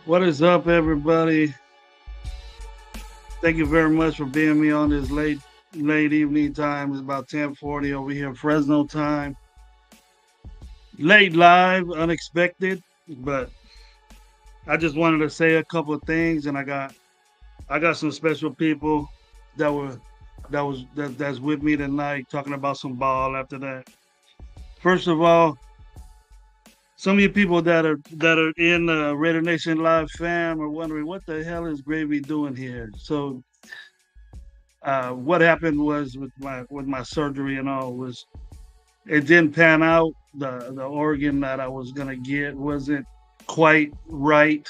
What is up, everybody? Thank you very much for being me on this late evening time. It's about 10:40 over here, Fresno time. Late live, unexpected, but I just wanted to say a couple of things, and I got some special people that were that's with me tonight, talking about some ball. After that, first of all, some of you people that are in Raider Nation Live fam are wondering what the hell is Gravy doing here. So what happened was with my surgery and all was it didn't pan out. The organ that I was gonna get wasn't quite right.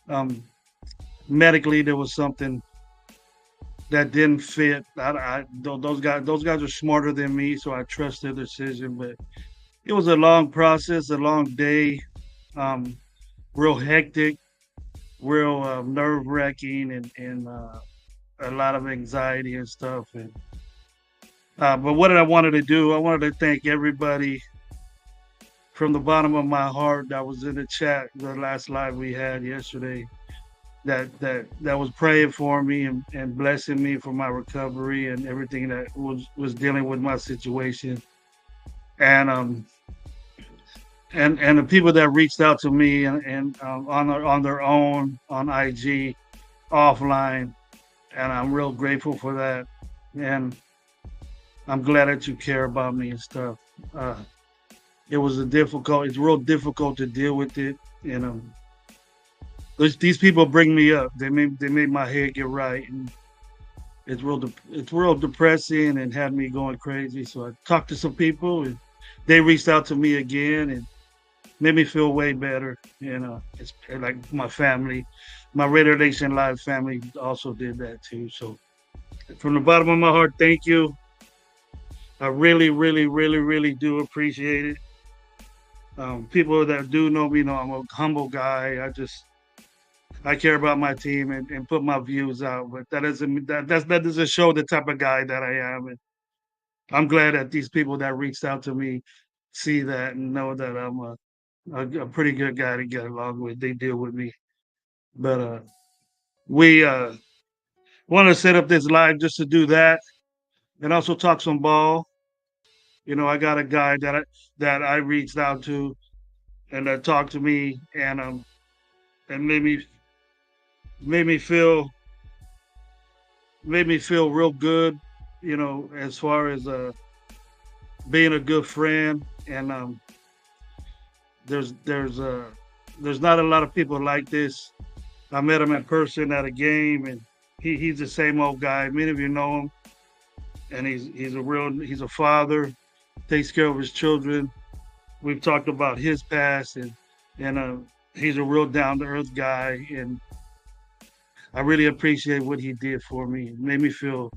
Um, Medically, there was something that didn't fit. Those guys are smarter than me, so I trust their decision. But it was a long process, a long day, um, real hectic, real nerve wracking, and a lot of anxiety and stuff. But what did I wanted to do? I wanted to thank everybody from the bottom of my heart that was in the chat the last live we had yesterday that was praying for me and blessing me for my recovery and everything that was dealing with my situation. And um and and the people that reached out to me and on their own on IG offline, and I'm real grateful for that. And I'm glad that you care about me and stuff. uh it's real difficult to deal with it. And these people bring me up. They made my head get right, and it's real depressing and had me going crazy. So I talked to some people, and they reached out to me again and made me feel way better. It's like my family, my Raider Nation Live family also did that too. So from the bottom of my heart, thank you. I really, really, really, really do appreciate it. People that do know me know I'm a humble guy. I care about my team and put my views out, but that doesn't show the type of guy that I am. And I'm glad that these people that reached out to me see that and know that I'm a pretty good guy to get along with. They deal with me, but we want to set up this live just to do that and also talk some ball. I got a guy that I reached out to and that talked to me and made me feel made me feel real good, as far as being a good friend. And there's there's uh there's not a lot of people like this. I met him in person at a game, and he's the same old guy. Many of you know him, and he's a father, takes care of his children. We've talked about his past, and he's a real down to earth guy, and I really appreciate what he did for me. It made me feel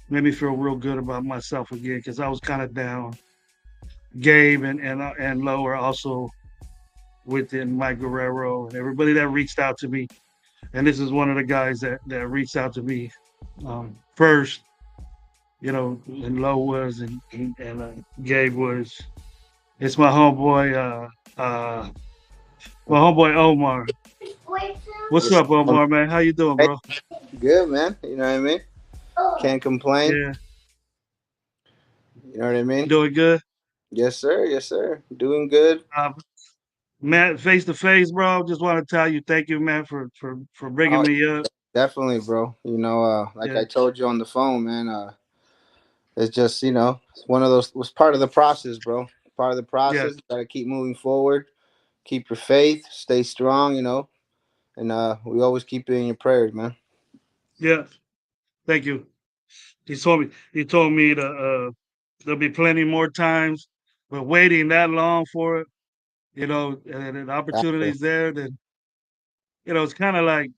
real good about myself again because I was kind of down. Gabe and Lower also within Mike Guerrero and everybody that reached out to me. And this is one of the guys that reached out to me first, and Low was and Gabe was. It's my homeboy Omar. What's What's up, up? Omar, man? How you doing, Hey, bro? good man. You know what I mean? Can't complain. Yeah, You know what I you mean? doing good? Yes, sir. Yes, sir. Doing good. Uh, Matt, face to face, bro. Just want to tell you, thank you, man, for bringing Oh, me up. definitely, bro. Like Yeah, I told you on the phone, man. It's just it's one of those. It was part of the process, bro. Part of the yeah, process. You gotta keep moving forward. Keep your faith. Stay strong. And we always keep it in your prayers, man. yeah. Thank you. He told me there'll be plenty more times, but waiting that long for it, and the Exactly. opportunities there, then it's kind of like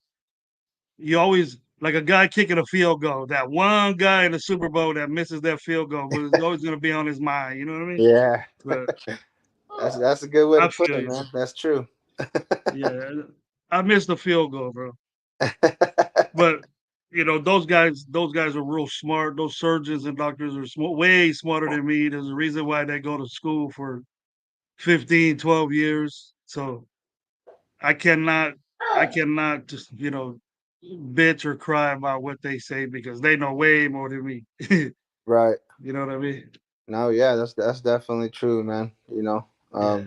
you always like a guy kicking a field goal. That one guy in the Super Bowl that misses that field goal was always going to be on his mind. You know what I mean? Yeah. But That's a good way to I put feel it, you. man. That's true. Yeah, I missed the field goal, bro. But those guys are real smart. Those surgeons and doctors are way smarter than me. There's a reason why they go to school for 15, 12 years. So I cannot. I cannot just bitch or cry about what they say because they know way more than me. Right. You know what I mean? No, yeah, that's definitely true, man. Yeah,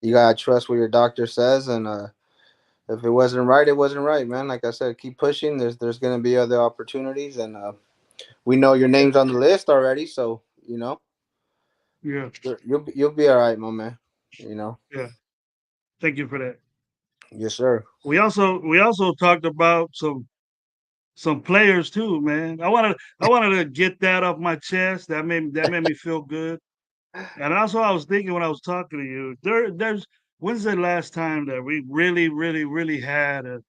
You gotta trust what your doctor says, and if it wasn't right, it wasn't right, man. Like I said, keep pushing. There's gonna be other opportunities, and we know your name's on the list already, so yeah, you'll be all right, my man. You know. yeah. Thank you for that. Yes, sir. We also talked about some players too, man. I wanted to get that off my chest. That made me feel good. And also, I was thinking when I was talking to you, there's when's the last time that we really, really, really had a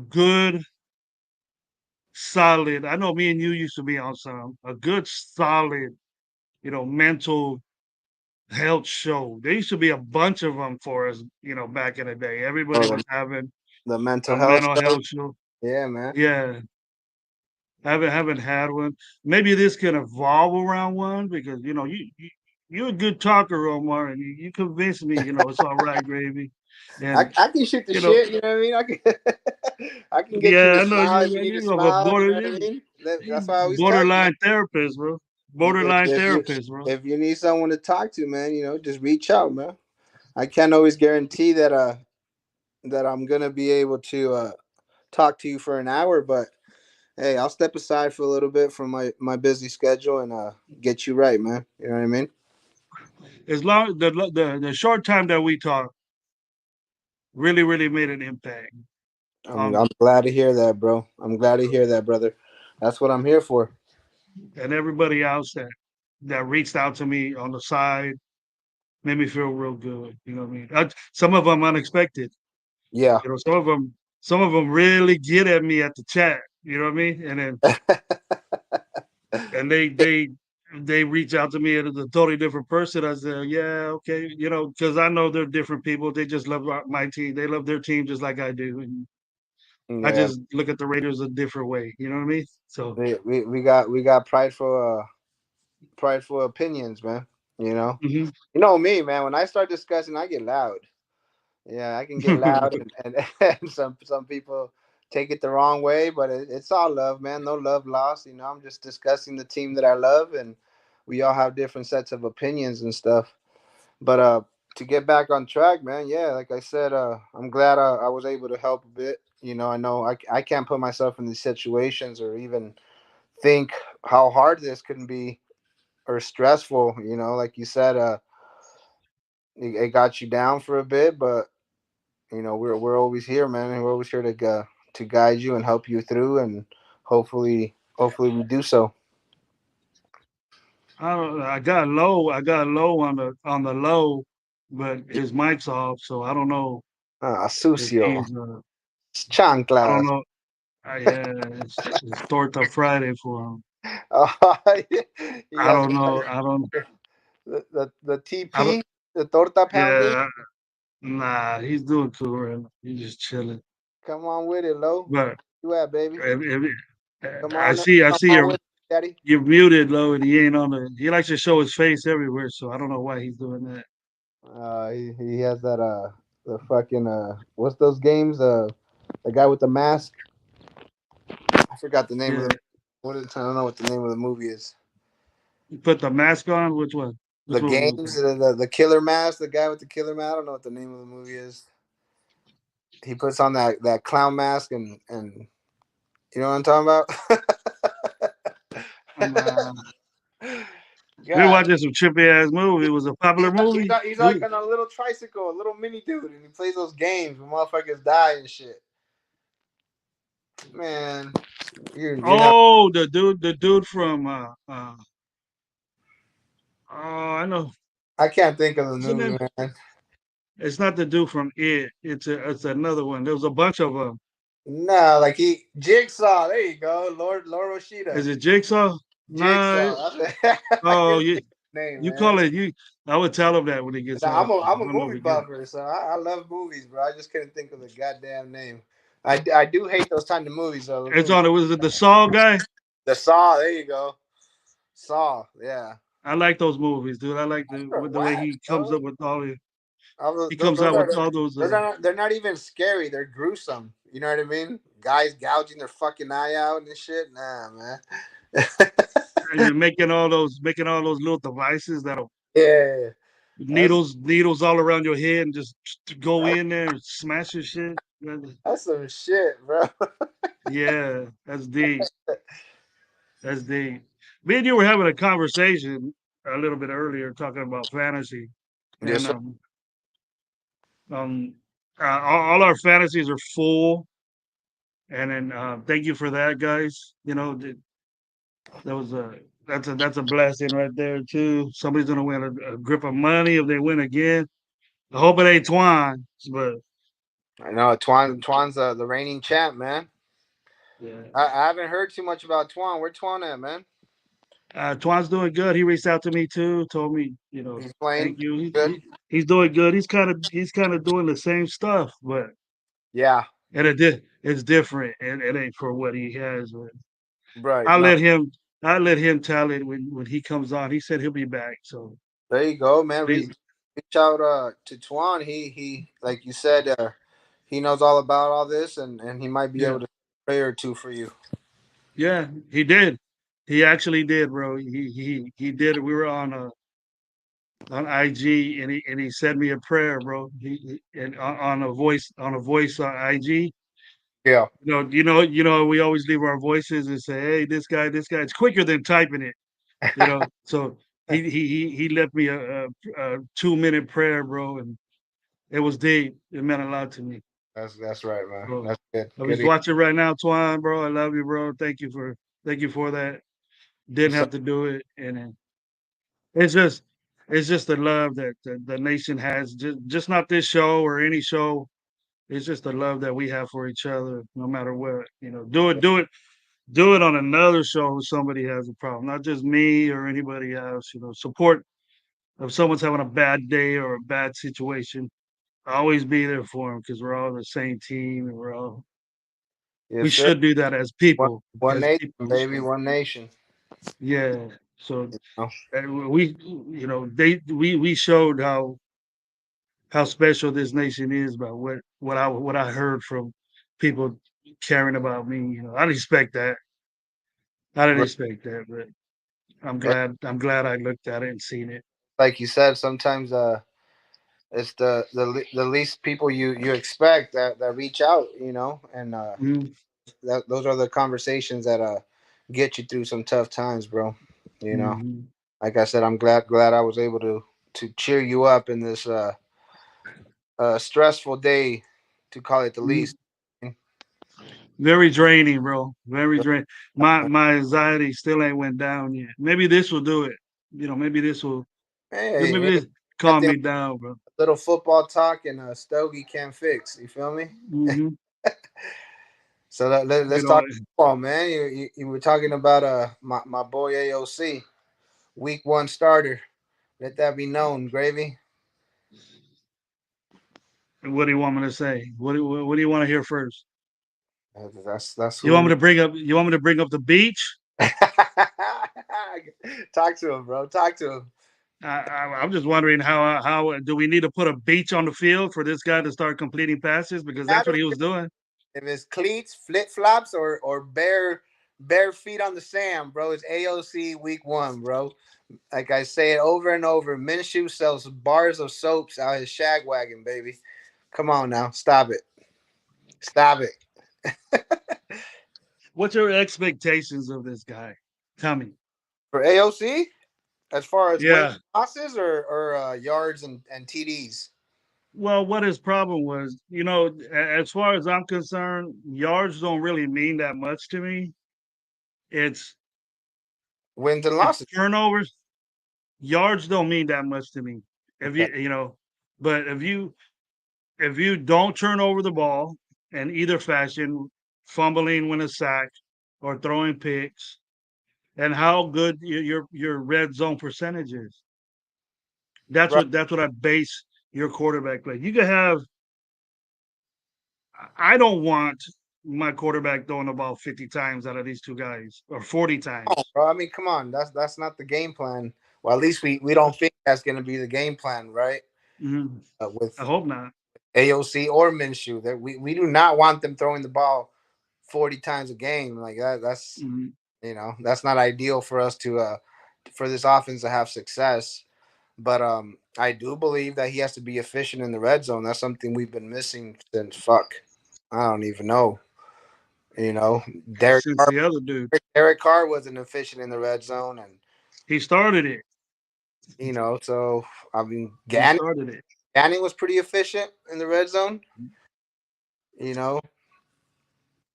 good solid. I know me and you used to be on some a good solid, mental health show. There used to be a bunch of them for us, back in the day. Everybody Oh, was having the mental a health mental show. health show. Yeah, man. Yeah, haven't had one. Maybe this can evolve around one because you're a good talker, Omar, and you convinced me. It's all right, gravy, I, and I can shoot the you know, shit. You know what I mean? I can I can get you yeah, to I know smile if you you need to a smile. You know what I mean? That's why I always tell you, man. borderline therapist, bro. If, Borderline if you therapist, bro. if you need someone to talk to, man, just reach out, man. I can't always guarantee that I'm gonna be able to talk to you for an hour, but hey, I'll step aside for a little bit from my busy schedule and get you right, man. You know what I mean? As long the short time that we talked really, really made an impact I'm on glad to hear that, bro. I'm glad to hear that, brother. That's what I'm here for. and everybody else that reached out to me on the side made me feel real good. You know what I mean? Some of them unexpected. Yeah. Some of them really get at me at the chat. You know what I mean? And they reach out to me as a totally different person. I said, yeah, okay, because I know they're different people. They just love my team. They love their team just like I do, and I Yeah. just look at the Raiders a different way. You know what I mean? So, We got prideful opinions, man. You know. mhm. You know me, man. When I start discussing, I get loud. Yeah, I can get loud, and, and some people take it the wrong way, but it's all love, man. No love lost. I'm just discussing the team that I love, and we all have different sets of opinions and stuff. But to get back on track, man, yeah, like I said, I'm glad I was able to help a bit. I know I can't put myself in these situations or even think how hard this can be or stressful. Like you said, it got you down for a bit, but we're always here, man, and we're always here to guide you and help you through, and hopefully we do so. I don't. I got low on the low, but his mic's off, so I don't know if Sucio, he's. I don't chanclas. know. Yeah, it's Torta Friday for him. Oh, he I has don't know. I don't. the I don't. TP, the torta pounding. Yeah. Nah, he's doing cool right now. He's just chilling. Come on with it, Lo. But You at, baby? Come I on, see. I come see on you're with it, daddy. you're muted, low, and he ain't on the. He likes to show his face everywhere, so I don't know why he's doing that. He has that the fucking what's those games the guy with the mask. I forgot the name of the. Yeah, I don't know what the name of the movie is. you put the mask on. Which one? The Which movie was games, that? the killer mask, the guy with the killer mask. I don't know what the name of the movie is. He puts on that clown mask, and you know what I'm talking about. Uh, we God, watching some trippy ass movie. It was a popular movie. he's like on a little tricycle, a little mini dude, and he plays those games where motherfuckers die and shit. Man, you're not. Oh, the dude from oh, I know. I can't think of the What's the name? movie, man. It's not the dude from It. It's another one. There was a bunch of them. No, like he Jigsaw. There you go, Lord Rashida. Is it Jigsaw? Nah. Jigsaw. That's it. I Oh, couldn't you think of the name, you man. call it you. I would tell him that when he gets Nah, on. I'm I a don't know if movie he get it. buffer, so I love movies, bro. I just couldn't think of the goddamn name. I do hate those kind of movies, though. Those It's movies. on. It was it the Saw guy. The Saw. There you go. Saw. Yeah. I like those movies, dude. I like You're the way whack, he comes bro. up with all the. He Those comes out are with all those, they're not even scary. They're gruesome. You know what I mean? Guys gouging their fucking eye out and shit. Nah, man. and you're making all those little devices that'll Yeah, that's needles all around your head and just go in there and smash your shit. that's some shit, bro. Yeah, that's deep. That's deep. Me and you were having a conversation a little bit earlier talking about fantasy, Yes, and sir. um, all our fantasies are full. And then thank you for that, guys. You know, that was a that's a blessing right there too. Somebody's gonna win a grip of money if they win again. I hope it ain't Twan, but I know Twan's the reigning champ, man. yeah. I haven't heard too much about Twan. Where Twan at, man? Twan's doing good. He reached out to me too, told me, He's thank playing you. good. He's doing good. He's kind of doing the same stuff, but Yeah, it's different. And it ain't for what he has. But right. I No, let him I let him tell it when he comes on. He said he'll be back. So there you go, man. he's Reach out to Twan. He like you said, he knows all about all this, and he might be yeah. able to pray or two for you. Yeah, he did. He actually did, bro. He did. We were on IG, and he sent me a prayer, bro. And on a voice on IG. Yeah, We always leave our voices and say, "Hey, this guy, this guy." It's quicker than typing it, So he left me a 2 minute prayer, bro, and it was deep. It meant a lot to me, that's right, man. bro. That's good. I Good. was watching right now, Twan, bro. I love you, bro. Thank you for that. Didn't So, have to do it, and it's just it's just the love that the nation has. Just not this show or any show. It's just the love that we have for each other, no matter what. Do it on another show if somebody has a problem, not just me or anybody else. Support if someone's having a bad day or a bad situation. Always be there for them because we're all the same team, and we yes, sir. should do that as One, people. one As nation, people, we baby. should. One nation. Yeah. So Oh, we, we showed how special this nation is about what I heard from people caring about me. I didn't expect that. I didn't right. expect that, but I'm And glad. I'm glad I looked at it and seen it. like you said, sometimes it's the least people you expect that reach out, and Mm-hmm. those are the conversations that get you through some tough times, bro. You know, Mm-hmm. like I said, I'm glad I was able to cheer you up in this stressful day, to call it the Mm-hmm. least. Very draining, bro. Very draining. My anxiety still ain't went down yet. Maybe this will do it. Maybe this will. Maybe Hey, this calm nothing me down, bro. little football talk and a stogie can't fix. You feel me? Mm-hmm. So You let's know, talk football, man. You were talking about my boy AOC, week 1 starter. Let that be known, Gravy. what do you want me to say? What do you want to hear first? That's You want me who. to bring up? You want me to bring up the beach? Talk to him, bro. Talk to him. I'm just wondering how do we need to put a beach on the field for this guy to start completing passes because that's what Matter he was doing. if it's cleats, flip flops, or bare feet on the sand, bro. It's AOC week 1, bro. Like I say it over and over. Minshew sells bars of soaps out his shag wagon, baby. Come on now, stop it, stop it. What's your expectations of this guy? Tell me. For AOC, as far as wins Yeah. losses or yards and TDs, Well, what his problem was, as far as I'm concerned, yards don't really mean that much to me. It's wins and it's losses. turnovers. Yards don't mean that much to me. If Okay, but if you don't turn over the ball in either fashion, fumbling when a sack or throwing picks, and how good your red zone percentage is. That's right. what I base your quarterback play. You can have. I don't want my quarterback throwing the ball 50 times out of these two guys or 40 Oh, times. bro. I mean, come on. That's not the game plan. Well, at least we don't think that's going to be the game plan, right? Mhm. I with hope not. AOC or Minshew. That we do not want them throwing the ball 40 times a game like that. That's Mhm. that's not ideal for us to for this offense to have success. But I do believe that he has to be efficient in the red zone. That's something we've been missing since fuck. I don't even know. You know, Derek Since Carr, the other dude, Derek Carr wasn't efficient in the red zone, and he started it. so I mean, He started it. Gannon was pretty efficient in the red zone. You know,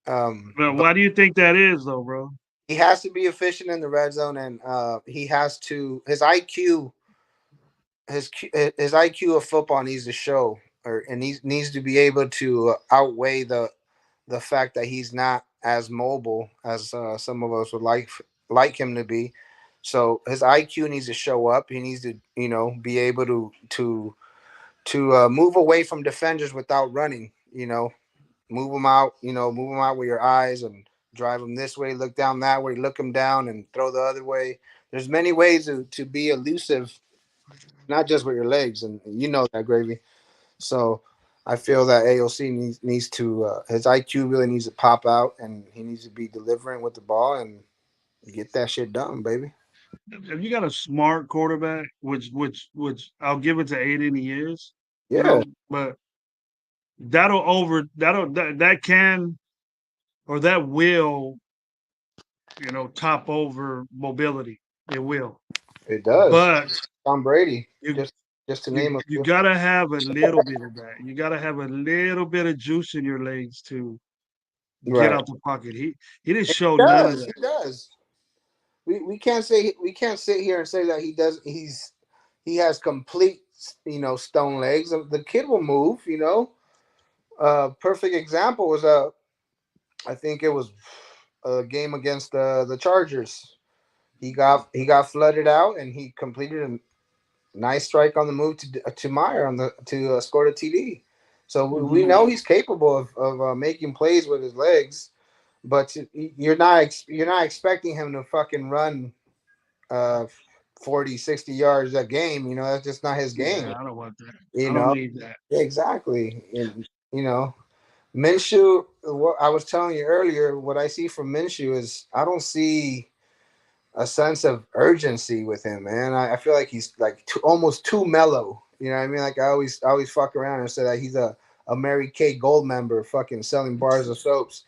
But but why do you think that is, though, bro? he has to be efficient in the red zone, and he has to his IQ of football needs to show, or and he needs to be able to outweigh the fact that he's not as mobile as some of us would like him to be. So his IQ needs to show up. He needs to be able to move away from defenders without running. Move them out. Move them out with your eyes and drive them this way, look down that way, look them down, and throw the other way. There's many ways to be elusive, not just with your legs, and you know that, Gravy. So I feel that AOC needs to his IQ really needs to pop out, and he needs to be delivering with the ball and get that shit done, baby. If you got a smart quarterback, which I'll give it to Aiden, he is, Yeah, but that can or that will, top over mobility. It will. it does. But Tom Brady, you just to you name a you few. gotta have a little bit of that. You gotta have a little bit of juice in your legs to get Right. out the pocket. He didn't He show none of does. that. He does. We can't sit here and say that he does. He has complete stone legs. The kid will move. Perfect example was I think it was a game against the Chargers. He got flooded out and he completed a nice strike on the move to Meyer on the to score the TD. So we Mhm. know he's capable of making plays with his legs, but you're not expecting him to fucking run uh 40, 60 yards a game. That's just not his game. Yeah, I don't want that. You I don't know need that. exactly, and Minshew. What I was telling you earlier, what I see from Minshew is I don't see a sense of urgency with him, man. I feel like he's like almost too mellow. You know what I mean? Like I always fuck around and say that he's a Mary Kay Gold member, fucking selling bars of soaps.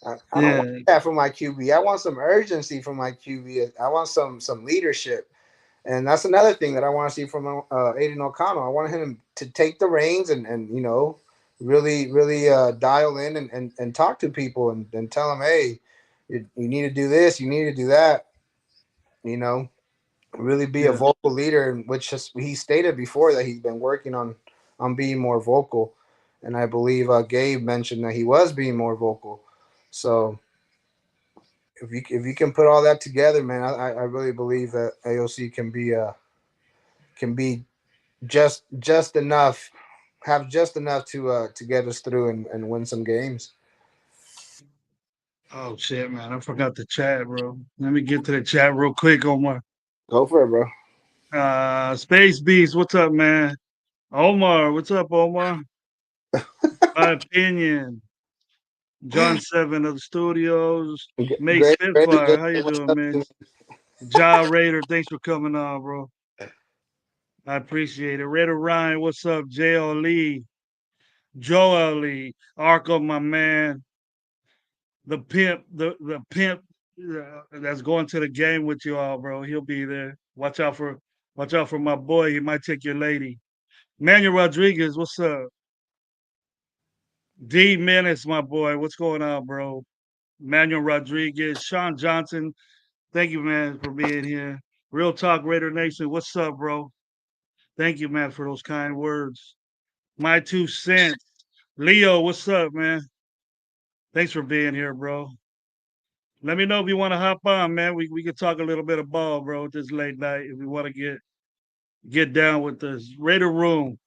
I don't want Yeah, that from my QB. I want some urgency from my QB. I want some leadership, and that's another thing that I want to see from Aiden O'Connell. I want him to take the reins and really really dial in and talk to people and tell them, hey, you need to do this, you need to do that. You know, really be a yeah. vocal leader, which he stated before that he's been working on being more vocal, and I believe Gabe mentioned that he was being more vocal. So if you can put all that together, man, I really believe that AOC can be just enough, have just enough to get us through and win some games. Oh shit, man! I forgot the chat, bro. Let me get to the chat real quick on my Go for it, bro. Space Beast. What's up, man? Omar, what's up, Omar? My opinion. John Seven of the Studios. May Great Spitfire. just How you what's doing, up man? to Ja Raider, thanks for coming on, bro. I appreciate it. Raider Ryan, what's up? J.L. Lee, Joel Lee, Arco, my man. The pimp that's going to the game with you all, bro. He'll be there. Watch out for my boy. He might take your lady. Manuel Rodriguez, what's up? D Menace, my boy. What's going on, bro? Manuel Rodriguez, Sean Johnson. Thank you, man, for being here. Real Talk Raider Nation, what's up, bro? Thank you, man, for those kind words. My 2 cents. Leo, what's up, man? Thanks for being here, bro. Let me know if you want to hop on, man. We could talk a little bit of ball, bro, this late night if we want to get down with this. Raider Room.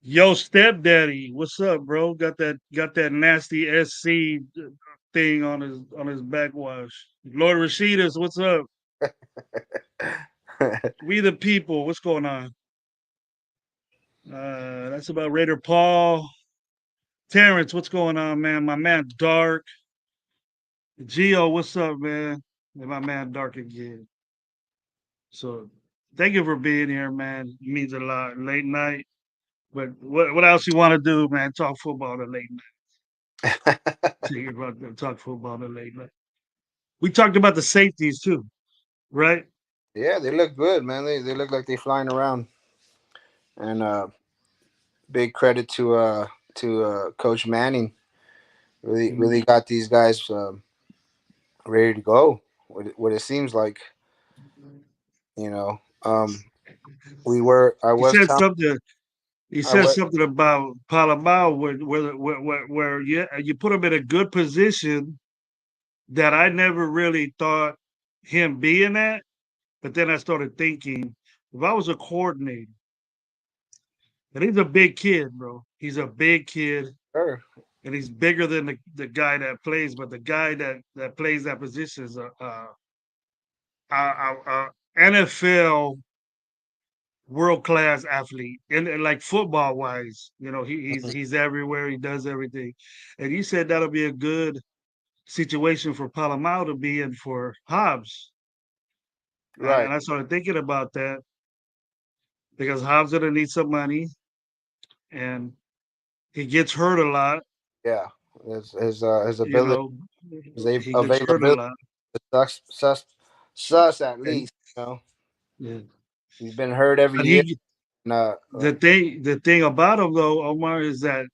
Yo, stepdaddy, what's up, bro? Got that nasty SC thing on his backwash. Lord Rashidas, what's up? We the people. What's going on? That's about Raider Paul. Terrence, what's going on, man? My man Dark. Geo, what's up, man? And my man Dark again. So thank you for being here, man. It means a lot. Late night. But what else you want to do, man? Talk football at late night. Take it about talk football at late night. We talked about the safeties too, right? Yeah, they look good, man. They look like they flying around. And big credit to Coach Manning. Really Mhm. got these guys ready to go. What it seems like, you know. We were. I He was said telling. something. He I said was. something about Palomar where you put him in a good position that I never really thought him being at. But then I started thinking, if I was a coordinator, and he's a big kid, bro. He's a big kid, Sure. and he's bigger than the guy that plays. But the guy that plays that position is a NFL world class athlete, and like football wise, Mhm. he's everywhere. He does everything, and you said that'll be a good situation for Palomar to be in for Hobbs, Right. and I started thinking about that because Hobbs gonna need some money, and he gets hurt a lot. Yeah. His You ability, know, his he gets hurt a availability, lot. sus at And, least. You know, yeah. he's been hurt every But year. he And, the thing about him though, Omar, is that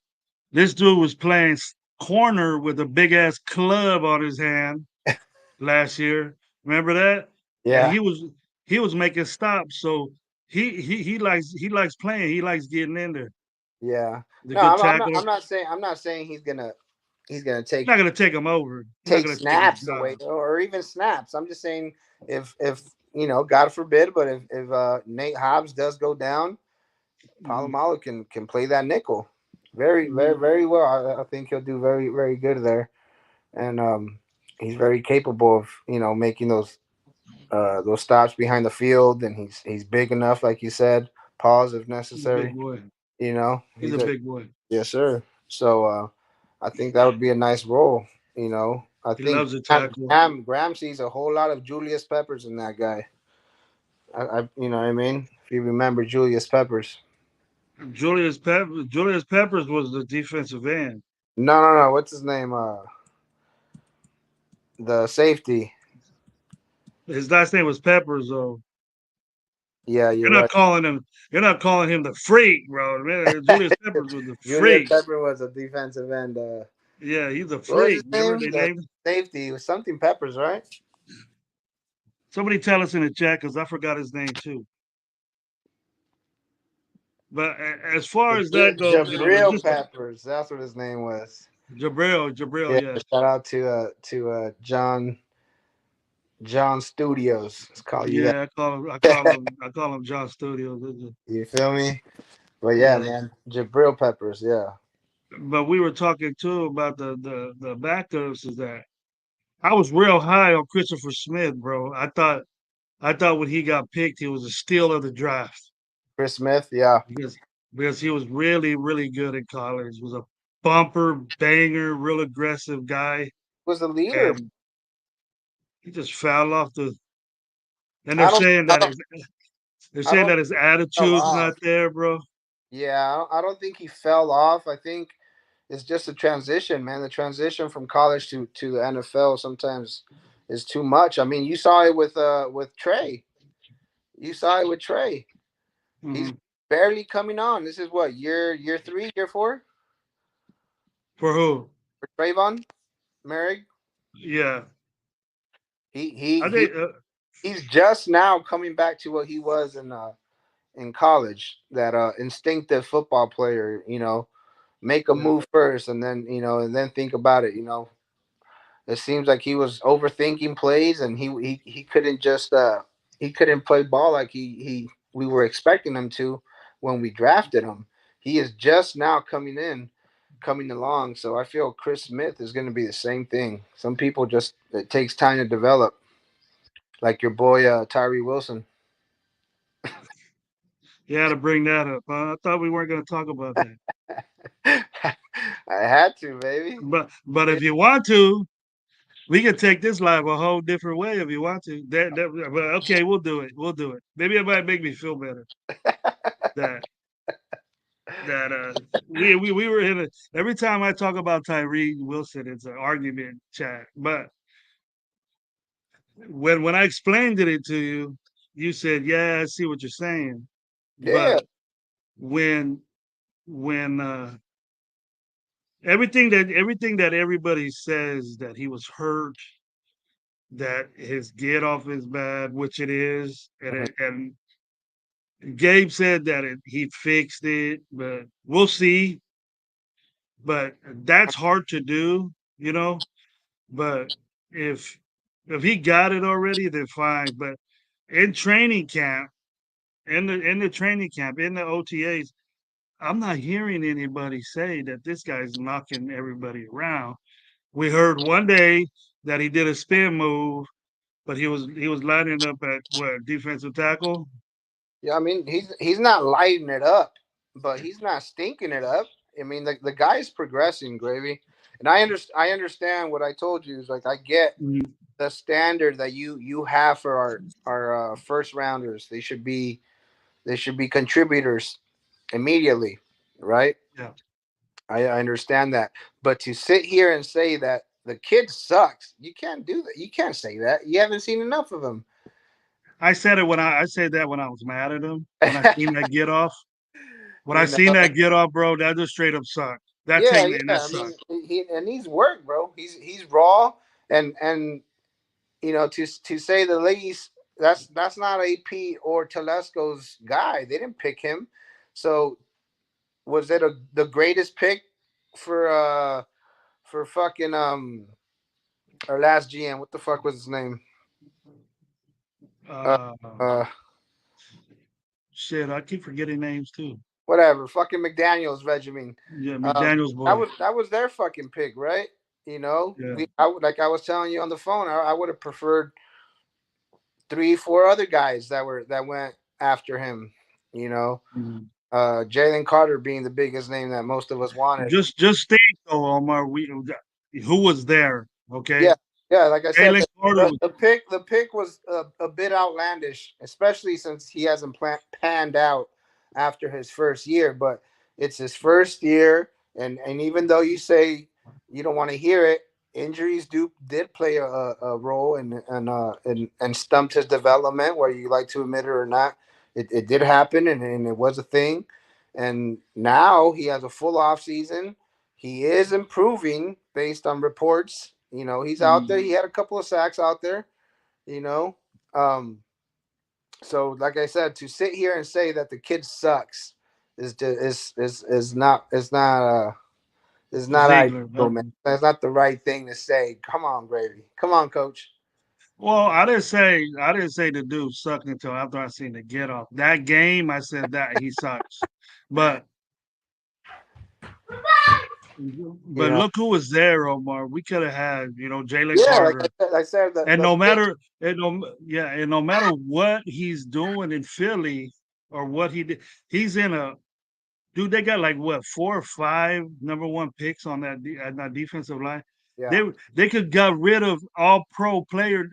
this dude was playing corner with a big ass club on his hand last year. Remember that? And yeah. he was making stops. So he likes playing. He likes getting in there. Yeah. The No, good I'm not. tackler. I'm not saying he's gonna He's not gonna take him over. He's not take gonna take his snaps away job. or even snaps. I'm just saying if God forbid, but if Nate Hobbs does go down, Mhm, Palomalu can play that nickel very very mhm. very well. I think he'll do very very good there, and he's very capable of making those stops behind the field, and he's big enough, like you said, pause if He's a big necessary. boy. He's He's a a big boy. yes sir. So I think that would be a nice role. I He think loves to tackle. Graham sees a whole lot of Julius Peppers in that guy. You know what I mean? If you remember Julius Peppers. Julius Peppers was the defensive end. No, no, no. What's his name? The safety. His last name was Peppers, though. Yeah, you're You're not right. calling him. You're not calling him the freak, bro. Man, Julius Peppers was the Julius freak. Pepper was a defensive end. Yeah, he's a What was freak. his Remember name? they The named him? safety. It was something Peppers, right? Somebody tell us in the chat because I forgot his name too. But as far as that goes, Jabril just Peppers. That's what his name was. Jabril, Yeah. yeah, Shout out to John Studios. Let's call you yeah. that. I call him John Studios. You feel me? But yeah, Yeah. man, Jabril Peppers. Yeah. But we were talking too about the backups. Is that I was real high on Christopher Smith, bro. I thought when he got picked, he was a steal of the draft Chris Smith. Yeah. because because he was really really good in college. Was a bumper banger, real aggressive guy, Was the leader. and he just fell off the. And I don't. I don't. they're I saying don't that think his he fell attitude's not off. there, bro. Yeah, I don't think he fell off. I think it's just a transition, man. The transition from college to the NFL sometimes is too much. I mean, you saw it with Trey. You saw it with Trey. He's Hmm. barely coming on. This is what year three, year four For who? for Trayvon Merrick. Yeah, He he I he think. he's just now coming back to what he was in college. That instinctive football player. Make a Yeah, move first, and then and then think about it. It seems like he was overthinking plays, and he couldn't just he couldn't play ball like he we were expecting him to when we drafted him. He is just now coming along. So I feel Chris Smith is going to be the same thing. Some people just it takes time to develop, like your boy Tyree Wilson. You had to bring that up. Huh? I thought we weren't going to talk about that. I had to, baby. But if you want to, we can take this live a whole different way if you want to. But okay, we'll do it. We'll do it. Maybe it might make me feel better that that we were in a every time I talk about Tyree Wilson, it's an argument chat. But when I explained it to you, you said, "Yeah, I see what you're saying." Yeah. But when when everything that everybody says that he was hurt, that his get off is bad, which it is, Mhm. and Gabe said that he fixed it, but we'll see. But that's hard to do, you know. But if if he got it already, then fine. But in training camp, in the training camp, in the OTAs, I'm not hearing anybody say that this guy's knocking everybody around. We heard one day that he did a spin move, but he was lining up at what defensive tackle. Yeah, I mean, he's not lighting it up, but he's not stinking it up. I mean, the guy's progressing, gravy, and I understand what I told you is like I get Mhm. the standard that you have for our first rounders. They should be contributors immediately, right? Yeah, I understand that, but to sit here and say that the kid sucks, you can't do that. You can't say that. You haven't seen enough of him. I said that when I was mad at him when I seen that get off. When I you seen know, that get off, bro, that just straight up sucked. That yeah, take man, yeah. that I mean, sucked. he's worked, bro. He's raw, and to say the least, that's not AP or Telesco's guy. They didn't pick him. So was it the greatest pick for fucking our last GM? What the fuck was his name? Uh, Uh, uh shit, I keep forgetting names too. Whatever. Fucking McDaniel's regimen. Yeah, Um, McDaniel's that boy. was their fucking pick, right? Yeah. Like I was telling you on the phone, I would have preferred three, four other guys that went after him. You know, Mhm. Jalen Carter being the biggest name that most of us wanted. Just think though, Omar, we who was there, okay? Yeah, yeah. Like I said, Jalen Carter was the pick was a bit outlandish, especially since he hasn't panned out after his first year. But it's his first year, and even though you say you don't want to hear it, injuries did play a role and stumped his development, whether you like to admit it or not. It did happen, and it was a thing. And now he has a full off season. He is improving based on reports. He's out there. mm, He had a couple of sacks out there. You know, um, so like I said, to sit here and say that the kid sucks is just is not Ziegler. ideal, man. That's not the right thing to say. Come on, Gravy. Come on, Coach. Well, I didn't say the dude sucked until after I seen the get off. That game, I said that he sucks. But You but know, look who was there, Omar. We could have had, Jalen yeah, like Carter. I said And the no pick. matter and no matter what he's doing in Philly or what he did, he's in a dude. They got like what 4 or 5 number one picks on that defensive line. Yeah, They they could got rid of all pro player.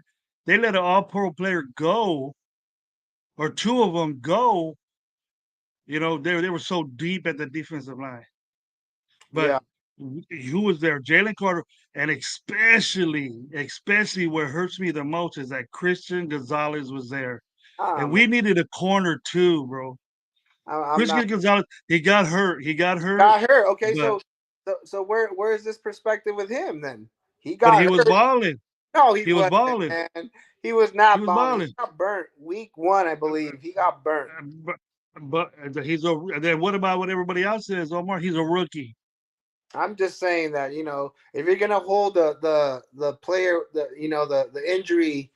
They let an all pro player go or two of them go. They were so deep at the defensive line. yeah. But who was there? Jalen Carter, and especially what hurts me the most is that Christian Gonzalez was there, Ah, and man, we needed a corner too, bro. I'm not Christian Gonzalez, he got hurt. He got hurt, got hurt. Okay, but so where is this perspective with him then? He but got he was hurt. balling. No, he He was wasn't, balling. man. He was He not was balling. He balling. got burnt week one, I believe. He got burnt. But he's a. Then what about what everybody else says, Omar? He's a rookie. I'm just saying that if you're gonna hold the player the injury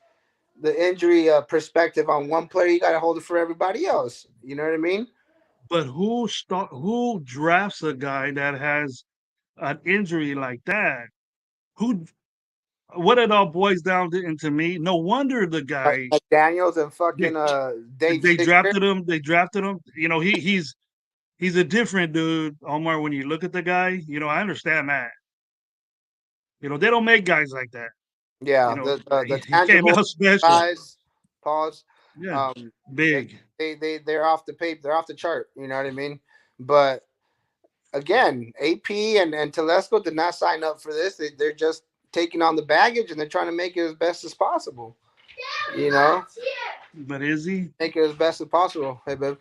perspective on one player, you gotta hold it for everybody else. You know what I mean? But who drafts a guy that has an injury like that? Who what it all boils down to, into me. No wonder the guy Like Daniels and they fucking Dave they Sigler. drafted him. They drafted him. You know, he's a different dude, Omar. When you look at the guy, you know, I understand that. You know, they don't make guys like that. You Yeah, know, the he came tangible out special. guys, pause. Yeah, Um, they big. they're off the paper, they're off the chart. You know what I mean? But again, AP and Telesco did not sign up for this. They're just taking on the baggage and they're trying to make it as best as possible. You know, But is he? make it as best as possible. Hey, babe.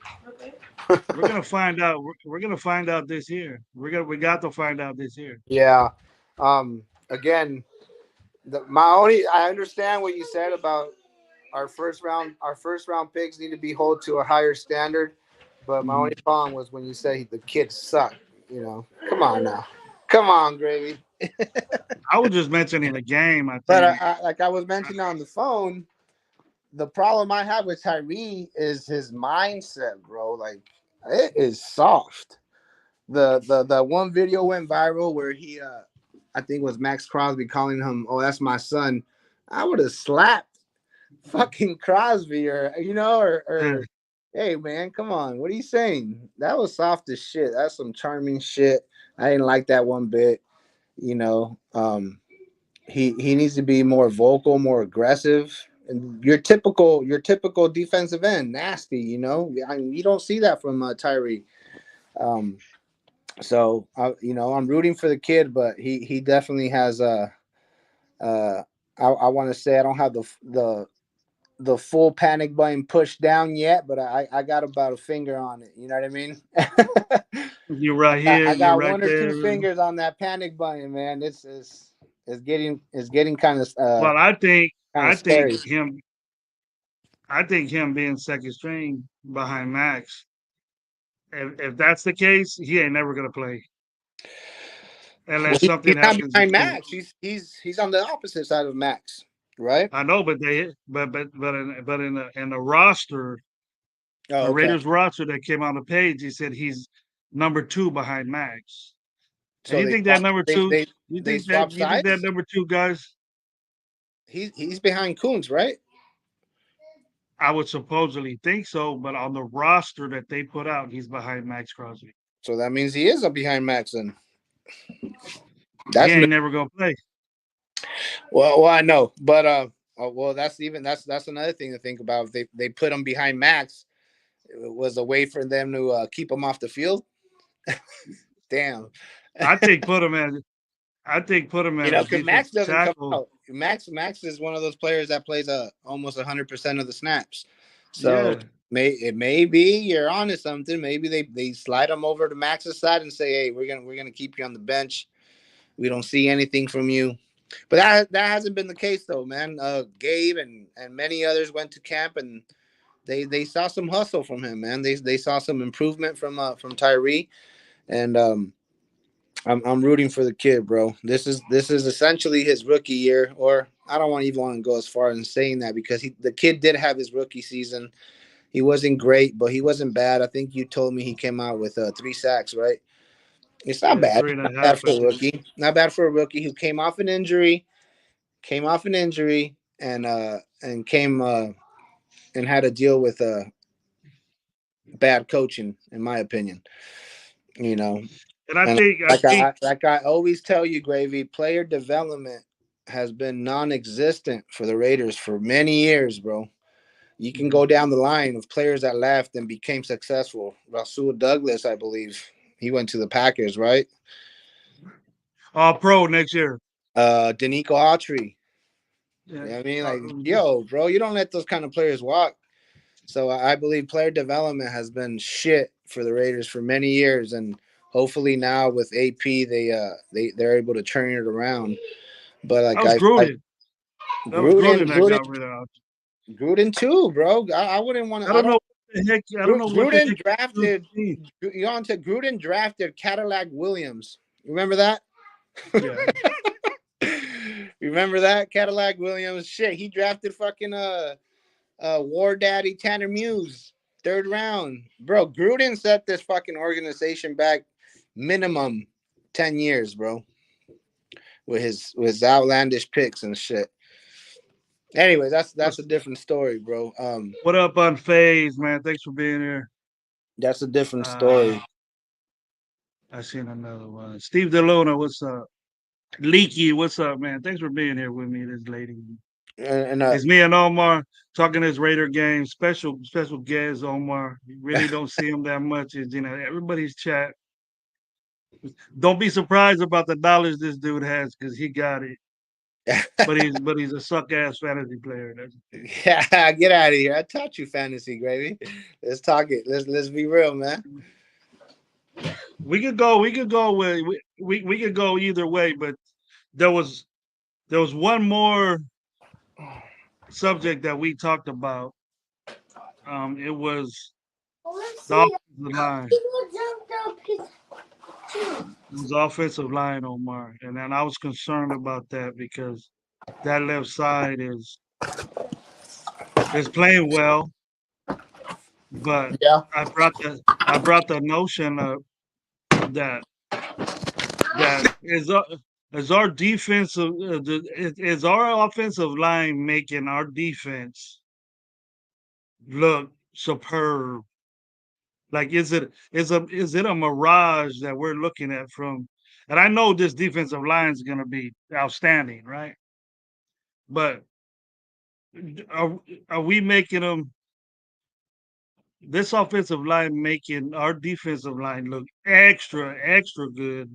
We're gonna find out. We're gonna find out this year. We got to find out this year. Yeah. Again, my only I understand what you said about our first round picks need to be held to a higher standard. But my only Mhm. problem was when you say the kids suck. You know, come on now, come on, Gravy. I was just mentioning the game. I But think. like I was mentioning on the phone, the problem I have with Tyree is his mindset, bro. Like it is soft. The one video went viral where he I think it was Max Crosby calling him, "Oh, that's my son." I would have slapped fucking Crosby or Yeah. hey man, come on, what are you saying? That was soft as shit. That's some charming shit. I didn't like that one bit. You know, he needs to be more vocal, more aggressive. And your typical defensive end, nasty. I mean, you don't see that from Tyree. Um, so I'm rooting for the kid, but he definitely has a. I want to say I don't have the full panic button pushed down yet, but I got about a finger on it. You know what I mean? You're right here. I You're got right one or two there. fingers on that panic button, man. It's getting Well, kind of I think scary. him I think him being second string behind Max. If that's the case, he ain't never gonna play Well, unless he's something not happens. behind Max. He's on the opposite side of Max, right? I know, but in the roster, Oh, the okay. Raiders roster that came on the page, he said he's number two behind Max. And So you they think that swap number they two? they they swap You think that sides. number two guys? He's behind Coons, right? I would supposedly think so, but on the roster that they put out, he's behind Max Crosby. So that means he is up behind Max. And He that's ain't never gonna play. well, I know, but well, that's another thing to think about. If they put him behind Max, it was a way for them to keep him off the field. Damn. I think put him at a Because Max defensive doesn't come tackle. out. Max is one of those players that plays almost 100% of the snaps. So Yeah. it may be you're onto something. Maybe they slide him over to Max's side and say, hey, we're gonna keep you on the bench. We don't see anything from you. But that hasn't been the case though, man. Gabe and many others went to camp and they saw some hustle from him, man. They saw some improvement from Tyree, and I'm rooting for the kid, bro. This is essentially his rookie year, or I don't want even want to go as far as saying that because the kid did have his rookie season. He wasn't great, but he wasn't bad. I think you told me he came out with 3 sacks, right? It's not Yeah, bad. three and Not a bad half, for I a think. rookie. Not bad for a rookie who came off an injury, and came and had to deal with bad coaching, in my opinion. You know, And and I think like I always tell you, Gravy, player development has been non-existent for the Raiders for many years, bro. You can go down the line of players that left and became successful. Rasul Douglas, I believe, he went to the Packers, right? all pro next year. Danico Autry. Yeah. You know what I mean? Like, yo, bro, you don't let those kind of players walk. So I believe player development has been shit for the Raiders for many years, and hopefully now with AP they're able to turn it around. But That like was I Gruden. That was Gruden, Gruden that Gruden, got rid of. Gruden too, bro. I wouldn't want to. I I don't know don't. what the heck. I don't know what the Gruden heck. drafted. You on to Gruden drafted Cadillac Williams. Remember that? Yeah. Remember that Cadillac Williams? Shit, he drafted fucking War Daddy Tanner Muse, 3rd round. Bro, Gruden set this fucking organization back minimum 10 years, bro. with his outlandish picks and shit. Anyways, that's a What's different story, bro. what up on Phase, man? Thanks for being here. That's a different Uh, story. I seen another one. Steve DeLuna, what's up? Leaky, what's up, man? Thanks for being here with me, this lady. And It's me and Omar talking this Raider game. Special guest Omar. You really don't see him that much. Is everybody's chat. Don't be surprised about the knowledge this dude has because he got it. But he's a suck ass fantasy player. That's the thing. yeah, get out of here. I taught you fantasy, baby. Let's talk it. Let's be real, man. We could go with we could go either way, but there was there was one more subject that we talked about. It was the offensive line. It was offensive line, Omar, and then I was concerned about that because that left side is playing well, but Yeah. I brought the notion up that that is our defensive is our offensive line making our defense look superb. Like, is it a mirage that we're looking at from? And I know this defensive line is going to be outstanding, right? But are are we making them this offensive line making our defensive line look extra good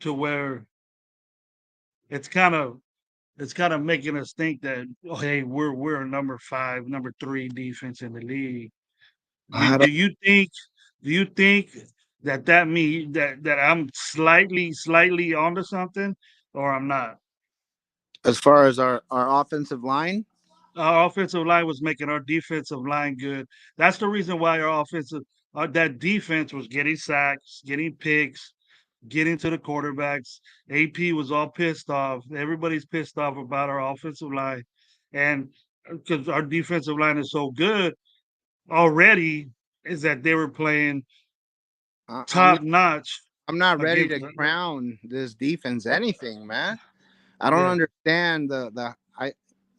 to where it's kind of it's kind of making us think that, oh, hey, we're a number 5, number 3 defense in the league. Do, I do don't, you think do you think that I'm slightly onto something, or I'm not? as far as our offensive line, Our offensive line was making our defensive line good. That's the reason why that defense was getting sacks, getting picks, getting to the quarterbacks. AP was all pissed off. Everybody's pissed off about our offensive line, and because our defensive line is so good already, is that they were playing I'm top notch not ready against to the crown this defense anything, man. I don't yeah. understand the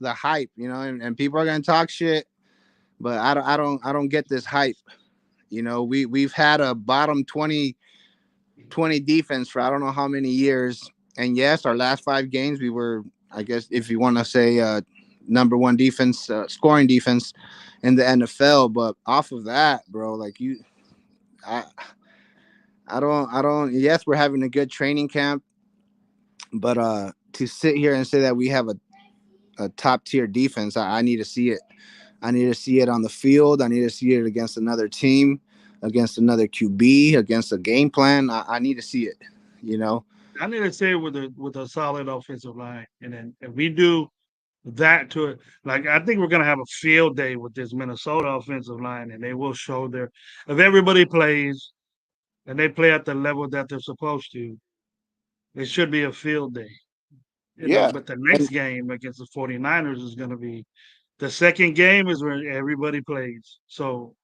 hype, and people are gonna talk shit, but I don't get this hype. We've had a bottom 20 defense for I don't know how many years, and yes, our last 5 games we were, I guess, if you want to say, number one defense, scoring defense in the NFL. But off of that, bro, like I I don't. Yes, we're having a good training camp, but to sit here and say that we have a top tier defense, I need to see it. I need to see it on the field. I need to see it against another team, against another QB, against a game plan. I need to see it. You know. I need to say with a solid offensive line, and then if we do that to it, like I think we're gonna have a field day with this Minnesota offensive line, and they will show their if everybody plays and they play at the level that they're supposed to, it should be a field day. Yeah, But the and next game against the 49ers is gonna be the second game is where everybody plays. So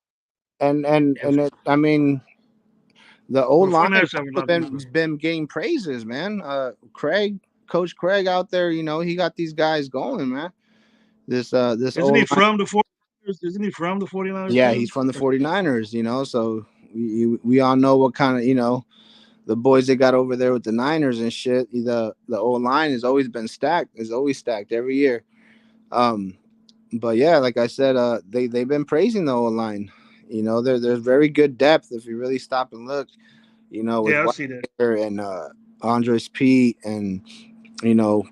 if I mean, the old the line 49ers have a also lot of good players. been getting praises, man. Coach Craig out there, he got these guys going, man. This Isn't he old line, from the 49ers? Isn't he from the 49ers yeah, too? he's from the 49ers, so we all know what kind of, the boys they got over there with the Niners and shit. The old line has always been stacked, is always stacked every year. Um, but yeah, like I said, they've been praising the old line. There's very good depth if you really stop and look. With Yeah, I see that. White and Andres Pete, and you know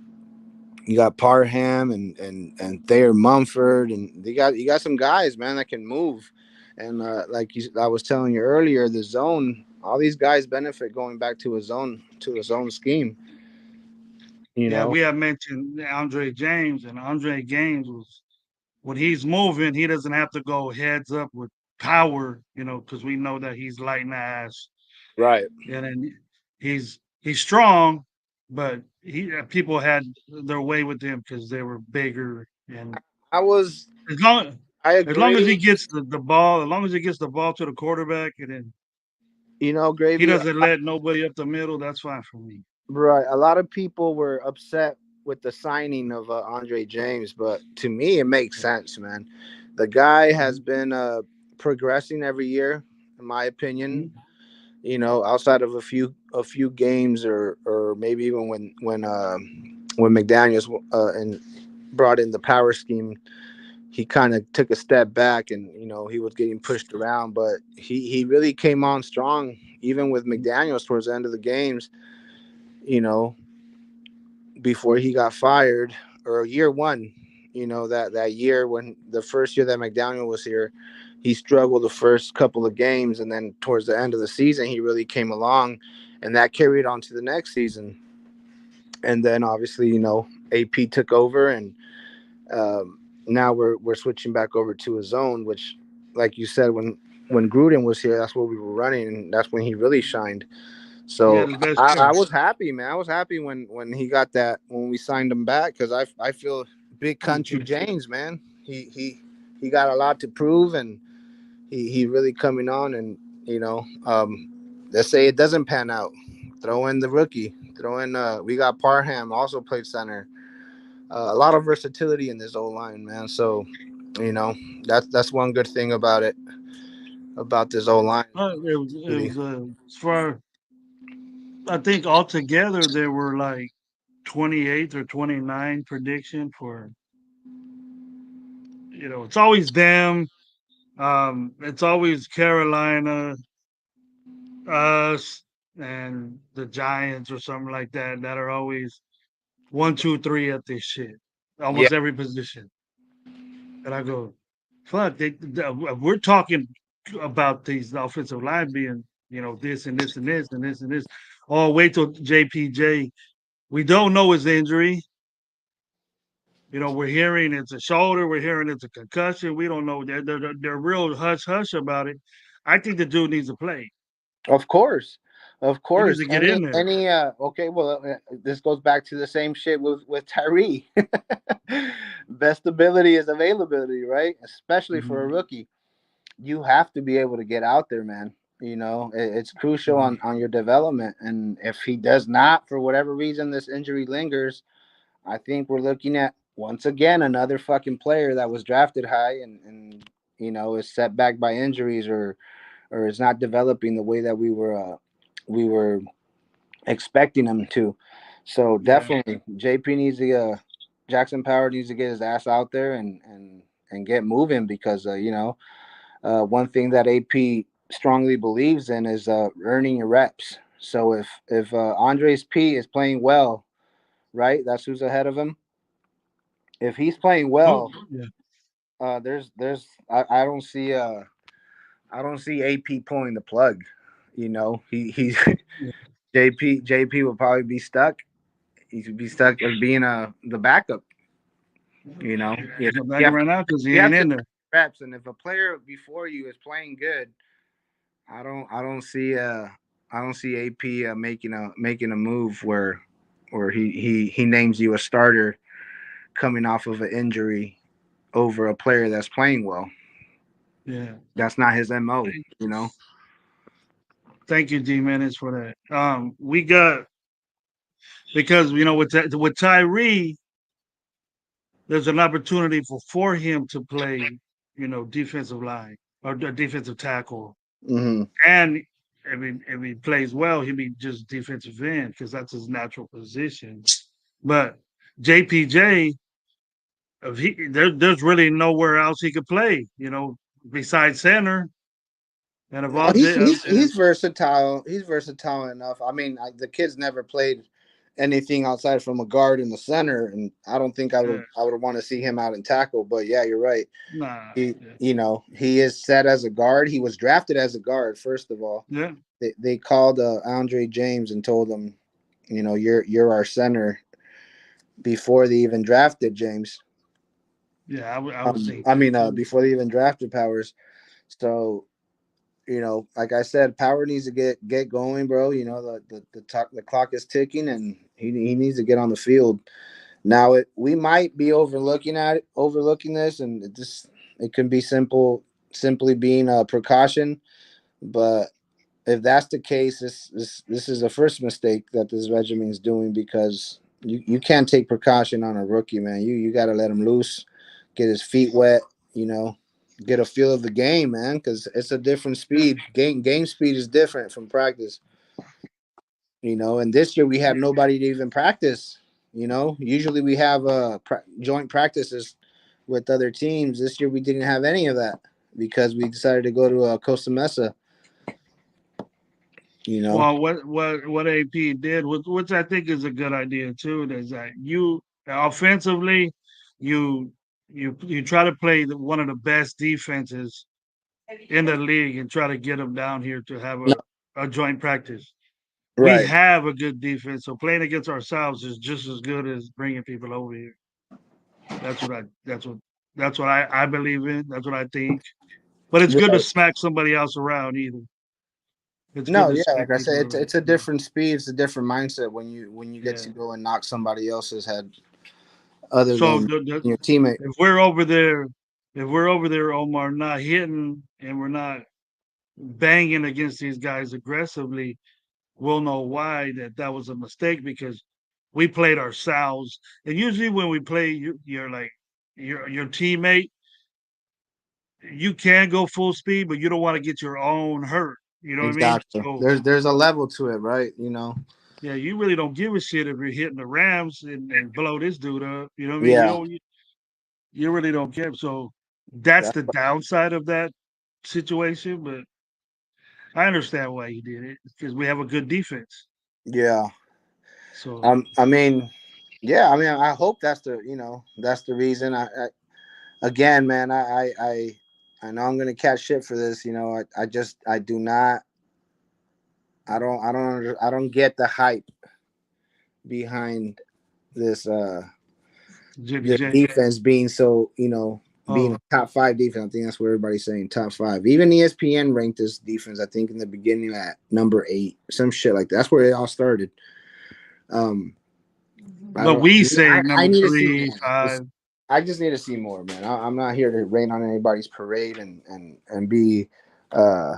you got Parham and Thayer Mumford, and you got some guys, man, that can move. And I was telling you earlier, the zone, all these guys benefit going back to a zone scheme. You Yeah, know, we have mentioned Andre James, and Andre James was when he's moving, he doesn't have to go heads up with power, because we know that he's light and ass, right? and then he's strong, but people had their way with him because they were bigger, and I was, as long I as long as he agree. gets the ball, as long as he gets the ball to the quarterback, and then he Gravy. doesn't let nobody up the middle, that's fine for me. Right. A lot of people were upset with the signing of Andre James, but to me, it makes sense, man. The guy has Mhm. been progressing every year, in my opinion. Mhm. You know, outside of a few games, or maybe even when McDaniel's and brought in the power scheme, he kind of took a step back, and he was getting pushed around, but he really came on strong, even with McDaniel's towards the end of the games. You know, before he got fired, or year one, that year, when the first year that McDaniel was here, he struggled the first couple of games, and then towards the end of the season he really came along, and that carried on to the next season. And then obviously, AP took over, and now we're switching back over to a zone, which, like you said, when Gruden was here, that's what we were running, and that's when he really shined. Yeah, So the best I coach. was happy, man. I was happy when he got that, when we signed him back, because I feel Big Country James, man. He got a lot to prove, and he really coming on, and let's say it doesn't pan out, throw in the rookie, throw in we got Parham also played center. A lot of versatility in this O line, man. So you know that's one good thing about it, about this O line. It was as far I think altogether there were like 28 or 29 prediction for it's always them. It's always Carolina, us, and the Giants or something like that that are always one, two, three at this shit. Yeah, Almost every position. And I go, fuck, we're talking about these offensive line being, this and this and this and this and this. Oh, wait till JPJ. We don't know his injury. We're hearing it's a shoulder. We're hearing it's a concussion. We don't know. They're real hush hush about it. I think the dude needs to play. of course, of He needs course. to get in Any there. any okay. Well, this goes back to the same shit with Tyree. Best ability is availability, right? Especially for a Mhm. rookie, you have to be able to get out there, man. It's crucial Mhm. on your development, and if he does not, for whatever reason, this injury lingers, I think we're looking at, once again, another fucking player that was drafted high, and is set back by injuries, or is not developing the way that we were expecting him to. So Yeah. definitely, JP needs to Jackson Power needs to get his ass out there, and get moving, because one thing that AP strongly believes in is earning your reps. So if Andres P is playing well, right, that's who's ahead of him. If he's playing Oh, well, yeah. there's I don't see AP pulling the plug. He Yeah. JP will probably be stuck. He should be stuck as being the backup. He's not You backing have to right now because he you have ain't to in there. reps, and if a player before you is playing good, I don't see AP making a move where he names you a starter coming off of an injury over a player that's playing well. Yeah. That's not his MO, Thank you know. thank you, D Menace, for that. We got because with Tyree, there's an opportunity for him to play, defensive line or defensive tackle, Hmm. and if he plays well, he'll be just defensive end because that's his natural position. But JPJ, if there's really nowhere else he could play, besides center. And if No, all he's J, he's he's versatile. He's versatile enough. I mean, the kid's never played anything outside from a guard in the center, and I don't think I yeah, would I would want to see him out in tackle. But yeah, you're right. nah, He yeah, he is set as a guard. He was drafted as a guard. First of all, yeah, they called Andre James and told him, you're our center, before they even drafted James. yeah. I was I thinking that mean, too. before they even drafted Powers. So like I said, Power needs to get going, bro. The clock is ticking, and he needs to get on the field. Now we might be overlooking this, and it can be simply being a precaution, but if that's the case, this is the first mistake that this regiment is doing, because you can't take precaution on a rookie, man. You got to let him loose, get his feet wet, you know, get a feel of the game, man, because it's a different speed. Game speed is different from practice, you know. And this year we have nobody to even practice. You know, usually we have joint practices with other teams. This year we didn't have any of that because we decided to go to Costa Mesa. You know, Well, what AP did, which I think is a good idea too, is that you offensively, you you try to play one of the best defenses in the league and try to get them down here to have a joint practice. We right? have a good defense, so playing against ourselves is just as good as bringing people over here. That's what I. That's what. That's what I believe in. That's what I think. But it's good to Right. smack somebody else around either. It's good No, to yeah, smack like I people said, around. it's a different speed, it's a different mindset when you get Yeah. to go and knock somebody else's head other So than your teammate. if we're over there, if we're over there, Omar, not hitting and we're not banging against these guys aggressively, we'll know why that was a mistake because we played ourselves. And usually when we play, you're like your teammate, you can go full speed, but you don't want to get your own hurt. You know what I mean? Exactly. So There's a level to it, right? You know. yeah, you really don't give a shit if you're hitting the Rams and blow this dude up. You know what I mean? Yeah. You really don't care. So that's That, the downside of that situation. But I understand why he did it because we have a good defense. yeah. So I mean, yeah. I mean, I hope that's the that's the reason. Again, man, I know I'm gonna catch shit for this. You know, I just I do not. I don't get the hype behind this Jimmy this J. defense being so, being a Oh, top five defense. I think that's what everybody's saying, top five. Even ESPN ranked this defense, I think, in the beginning at number 8, some shit like that. That's where it all started. Um, I but don't. we say I number need to see three, more. five. I just need to see more, man. I'm not here to rain on anybody's parade and be uh,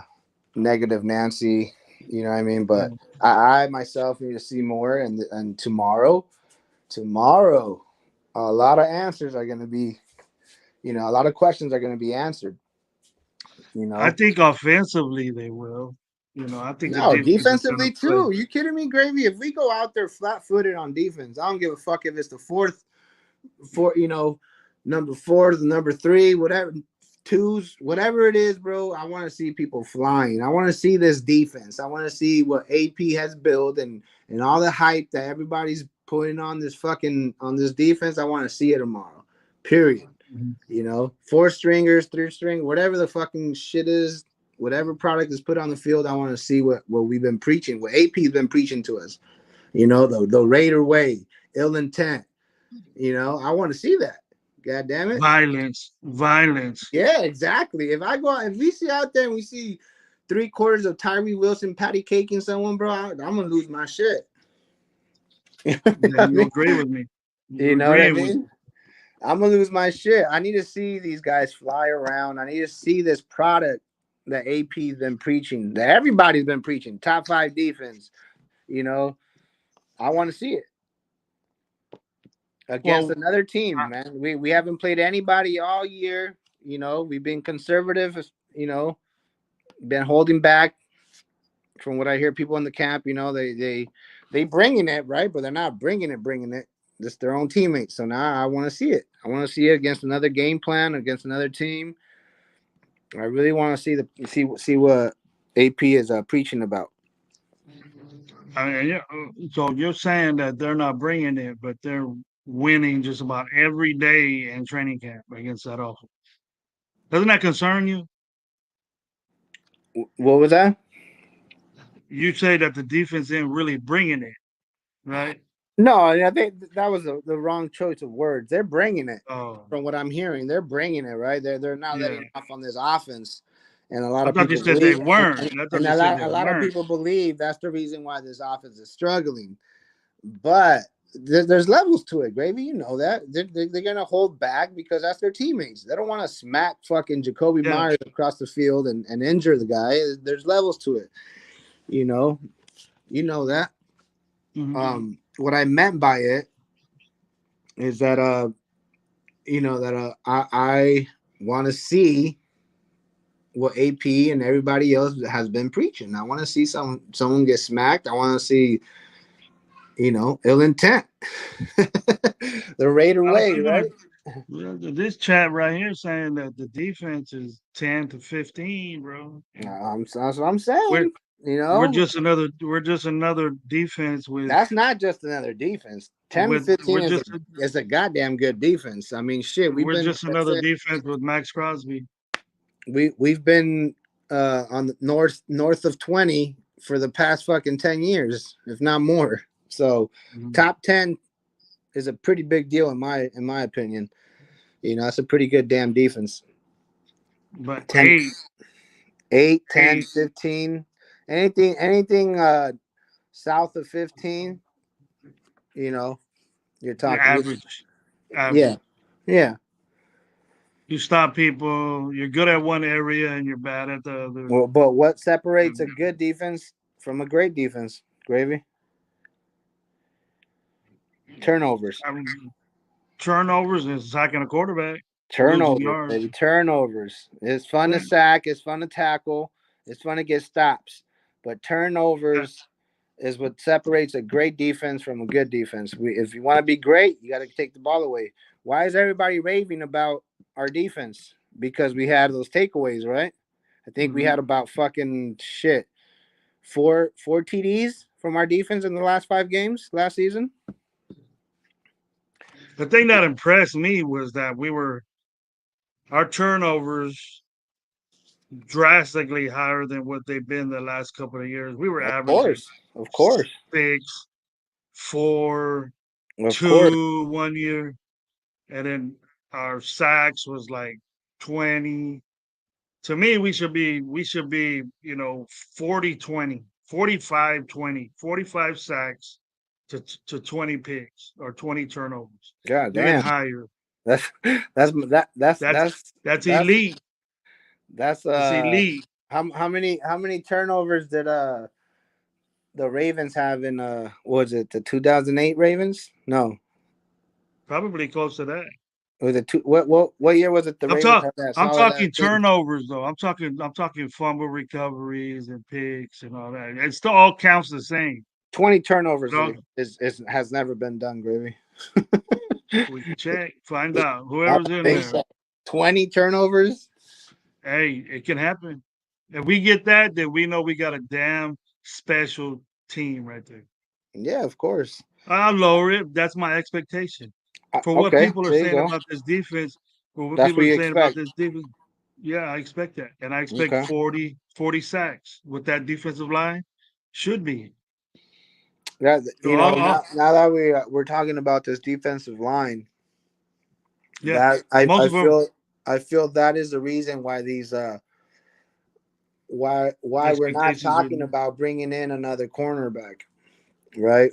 negative Nancy. You know what I mean? But Mm. I myself need to see more. And tomorrow, a lot of answers are going to be, a lot of questions are going to be answered. You I know, think offensively they will. I think the no, defense is going to defensively play. too. You kidding me, Gravy? If we go out there flat footed on defense, I don't give a fuck if it's the four, number 4, the number 3, whatever, twos, whatever it is, bro. I want to see people flying. I want to see this defense. I want to see what AP has built and all the hype that everybody's putting on this defense. I want to see it tomorrow. Period. Mhm. 4 stringers, 3 string, whatever the fucking shit is, whatever product is put on the field. I want to see what we've been preaching, what AP's been preaching to us. The Raider way, ill intent. I want to see that. God damn it. Violence, violence. Yeah, exactly. If we see out there and we see 3/4 of Tyree Wilson patty caking someone, bro, I'm gonna lose my shit. You know Yeah, what I you mean? agree with me. You You know what I agree with mean? I'm gonna lose my shit. I need to see these guys fly around. I need to see this product that AP's been preaching, that everybody's been preaching. Top 5 defense. You know, I want to see it against well, another team, man. We haven't played anybody all year. We've been conservative. Been holding back from what I hear. People in the camp, they bringing it, right, but they're not bringing it. Just their own teammates. So now I want to see it. I want to see it against another game plan, against another team. I really want to see what AP is preaching about. I mean, yeah, so you're saying that they're not bringing it, but they're winning just about every day in training camp against that offense. Doesn't that concern you? What was that? You say that the defense isn't really bringing it, right? No, I think that was the wrong choice of words. They're bringing it. Oh, From what I'm hearing, they're bringing it, right? They're not yeah. letting off on this offense, and a lot I of thought you people said they believe, weren't. I thought and you said they a lot of weren't. people believe that's the reason why this offense is struggling. But there's levels to it, Gravy. You know that they're gonna hold back because that's their teammates. They don't want to smack fucking Jacoby Yeah. Myers across the field and injure the guy. There's levels to it. You know, you know that. Hmm. What I meant by it is that I want to see what AP and everybody else has been preaching. I want to see someone get smacked. I want to see ill intent, the Raider A lot of way, people are. right? Well, this chat right here saying that the defense is 10 to 15, bro. And That's what I'm we're saying. You know, we're just another defense that's not just another defense. 10 to with 15 we're just is a goddamn good defense. I mean, shit, we've we're been just another defense with Max Crosby. we've been on the north of 20 for the past fucking 10 years, if not more. So, Mhm. top 10 is a pretty big deal in my opinion. It's a pretty good damn defense. But 10, 8, 10, eight 15, anything south of 15, you know, you're talking. average, Yeah. average. Yeah. You stop people. You're good at one area and you're bad at the other. Well, but what separates a good defense from a great defense, Gravy? Turnovers. Turnovers and sacking a quarterback, losing Turnovers, yards. baby. Turnovers. It's fun to Yeah. sack. It's fun to tackle. It's fun to get stops. But Yeah. turnovers is what separates a great defense from a good defense. If you want to be great, you got to take the ball away. Why is everybody raving about our defense? Because we had those takeaways, right? I think we Mhm. had about fucking shit four TDs from our defense in the last 5 games last season. The thing that impressed me was that our turnovers drastically higher than what they've been the last couple of years. We were Of averaging course, of course, 6, 4, of course. 2 1 year, and then our sacks was like 20. To me, we should be 40-20, 45-20, 45 sacks to 20 picks or 20 turnovers, God even damn. higher. That's that's that that's That's that's that's that's elite. that's That's elite. how many turnovers did the Ravens have in what was it, the 2008 Ravens? No. Probably close to that. Was it what year was it the I'm Ravens talking had that I'm solid talking ass team? turnovers though. I'm talking fumble recoveries and picks and all that. It still all counts the same. 20 It turnovers all, is has never been done, Gravy. we can check, find out. Whoever's in They there. said 20 turnovers? Hey, it can happen. If we get that, then we know we got a damn special team right there. Yeah, of course. I'll lower it. That's my expectation. For what Okay, people are there you saying go. about this defense, for what That's people what are you saying about expect. this defense, yeah, I expect that. And I expect Okay. 40 sacks with that defensive line. Should be. That So I'll now that we're talking about this defensive line, yeah, that I most I of them feel I feel that is the reason why these why we're not expectations are. talking about bringing in another cornerback, right?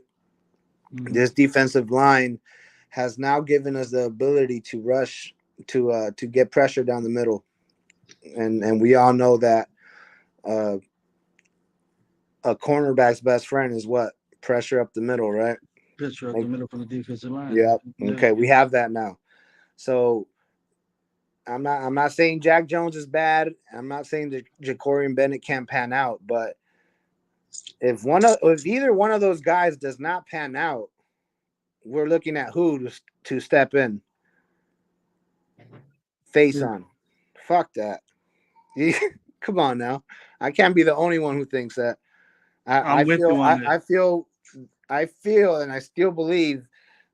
Mhm. This defensive line has now given us the ability to rush to get pressure down the middle, and we all know that uh, a cornerback's best friend is what, pressure up the middle, right? Pitcher up the Like, middle for the defensive line. yep. Yeah. Okay, we have that now. So I'm not saying Jack Jones is bad. I'm not saying that Jacorian Bennett can't pan out, but if either one of those guys does not pan out, we're looking at who to step in, face Yeah. on. Fuck that. Come on now. I can't be the only one who thinks that. I, I'm I with feel you on I, that. I feel I feel and I still believe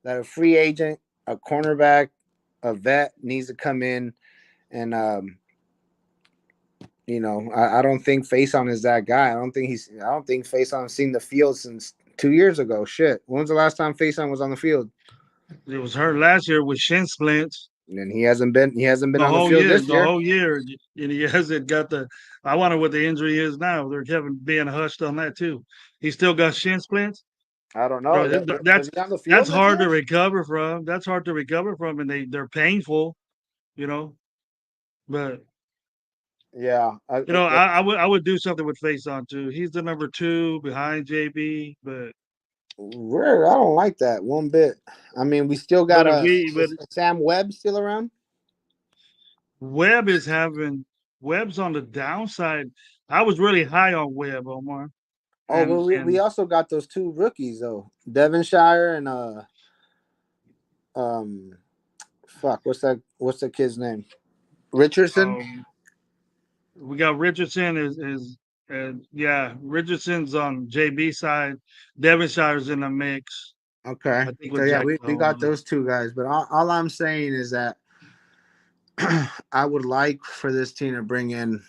that a free agent, a cornerback, a vet needs to come in and I don't think Faison is that guy. I don't think Faison's seen the field since 2 years ago. Shit. When was the last time Faison was on the field? It was hurt last year with shin splints. And he hasn't been The on the whole field year, this the year. whole year, and he hasn't got the. I wonder what the injury is now. They're having being hushed on that too. He still got shin splints, I don't know. bro. Was That's he on the that's field this hard year? to recover from. That's hard to recover from, and they're painful, you know. But Yeah, I would do something with Faison too. He's the number two behind JB, but rare. I don't like that one bit. I mean, we still got if we but is Sam Webb still around? Webb is having Webb's on the downside. I was really high on Webb, Omar, Oh and well, we and also got those two rookies though, Devonshire and um fuck, what's the kid's name? Richardson. um, we got Richardson is yeah, Richardson's on JB side. Devonshire's in the mix. Okay, I think so with yeah, Jack we got Dolan. those two guys, but all I'm saying is that I would like for this team to bring in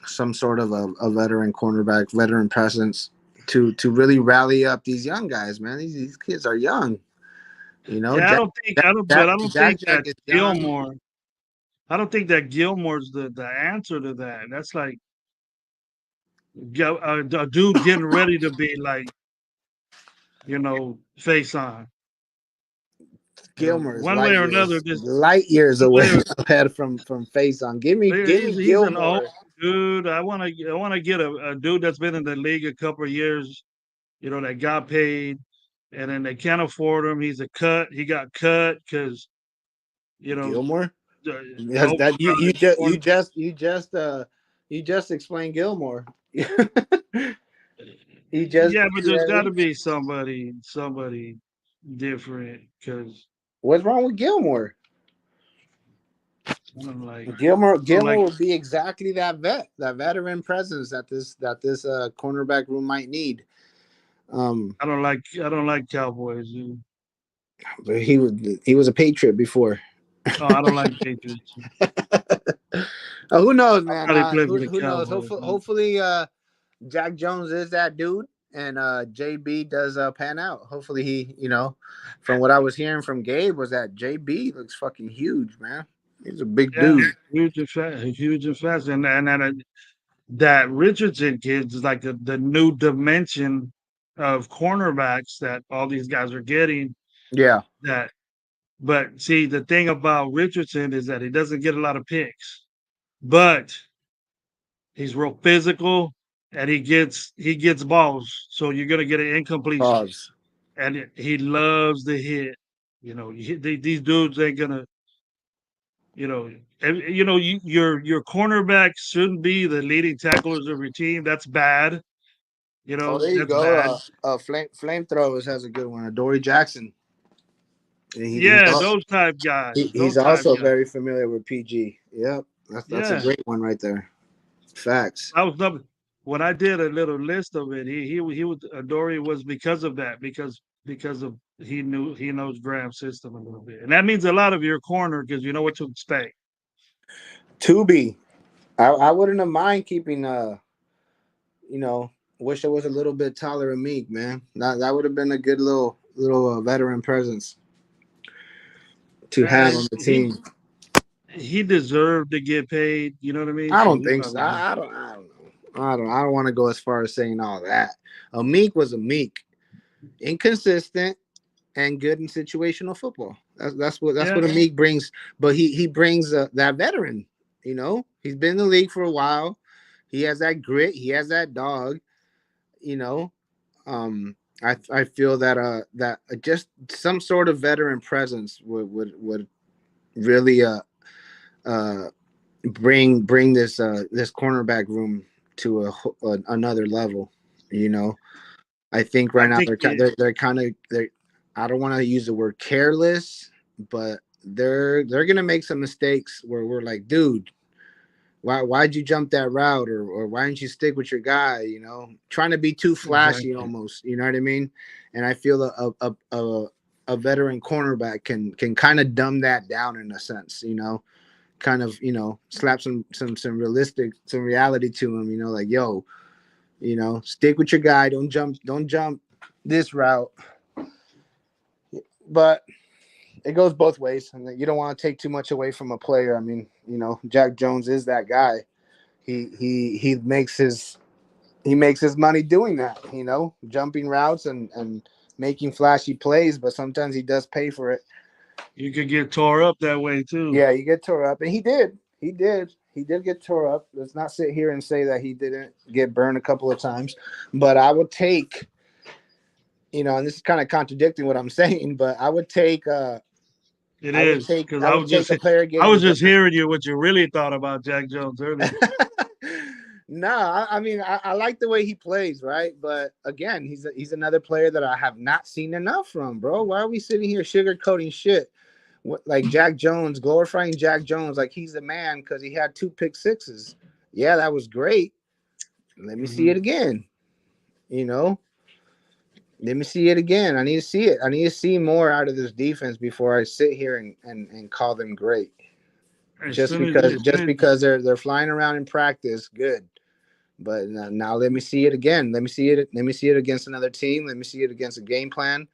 some sort of a veteran cornerback, veteran presence to really rally up these young guys, man. These kids are young, you know. Yeah, I don't think I don't, but I don't think Jack that is young. Gilmore. I don't think that Gilmore's the answer to that. That's like a dude getting ready to be like face on. Gilmer is One way or another, just light years one away way or ahead from Faison. Give me he's an old Gilmore. dude. I want to get a dude that's been in the league a couple of years. That got paid, and then they can't afford him. He's a cut. He got cut because you know Gilmore. the Yes, old that guard corner. you just explained Gilmore. you just Yeah, but there's got to be somebody different because what's wrong with Gilmore? I don't like I don't like Gilmore would be exactly that veteran presence that this cornerback room might need. Um, I don't like Cowboys. Dude. but he was a Patriot before. Oh, I don't like Patriots. Who knows, I'll man? probably play for the Who knows? Cowboys. Hopefully, Jack Jones is that dude, and JB does pan out. Hopefully, from what I was hearing from Gabe was that JB looks fucking huge, man. He's a big Yeah, dude. huge and fast, and that Richardson kid is like the new dimension of cornerbacks that all these guys are getting. Yeah. That, but see, the thing about Richardson is that he doesn't get a lot of picks, but he's real physical and he gets balls. So you're gonna get an incompletion, Pause. and he loves the hit. These dudes ain't gonna. You know, your cornerback shouldn't be the leading tacklers of your team. That's bad. Oh, there you That's go. bad. Flamethrowers has a good one. Dory Jackson. Yeah, those type guys. He's Those type also guys. very familiar with PG. Yep, that's a Yeah, great one right there. Facts. I was number when I did a little list of it. He was Dory was because of that because of he knows Graham's system a little bit, and that means a lot of your corner because you know what to expect. Tubi. I wouldn't have mind keeping you know, wish I was a little bit taller and Meek, man. That would have been a good little veteran presence to have on And the he team. he deserved to get paid. You know what I mean? I So don't he think so. probably did. I don't know. I don't want to go as far as saying all that. A Meek was a Meek, inconsistent and good in situational football. That's what Yeah, a Meek brings. But he brings that veteran. He's been in the league for a while. He has that grit. He has that dog. You know, I feel that just some sort of veteran presence would really uh bring this cornerback room to another level. You know, I think I right now think they're kind of they. I don't want to use the word careless, but they're gonna make some mistakes where we're like, dude, why'd you jump that route, or why didn't you stick with your guy? Trying to be too flashy exactly. almost. You know what I mean? And I feel a veteran cornerback can kind of dumb that down in a sense. Kind of slap some reality to him. Like, yo, stick with your guy. Don't jump this route. But it goes both ways, and you don't want to take too much away from a player. I mean, Jack Jones is that guy. He makes his money doing that. Jumping routes and making flashy plays. But sometimes he does pay for it. You could get tore up that way too. Yeah, you get tore up, and he did. He did. He did get tore up. Let's not sit here and say that he didn't get burned a couple of times. But I would take, and this is kind of contradicting what I'm saying, but I would take It is because I would take a player I getting was just burned. hearing you what you really thought about Jack Jones earlier. No, I mean I like the way he plays, right? But again, he's another player that I have not seen enough from, bro. Why are we sitting here sugarcoating shit? Like Jack Jones, glorifying Jack Jones like he's the man because he had 2 pick sixes. Yeah, that was great. Let me see Hmm. it again. You know, let me see it again. I need to see it. I need to see more out of this defense before I sit here and call them great. As Just soon as because they're flying around in practice, good. But now let me see it again. Let me see it. Let me see it against another team. Let me see it against a game plan.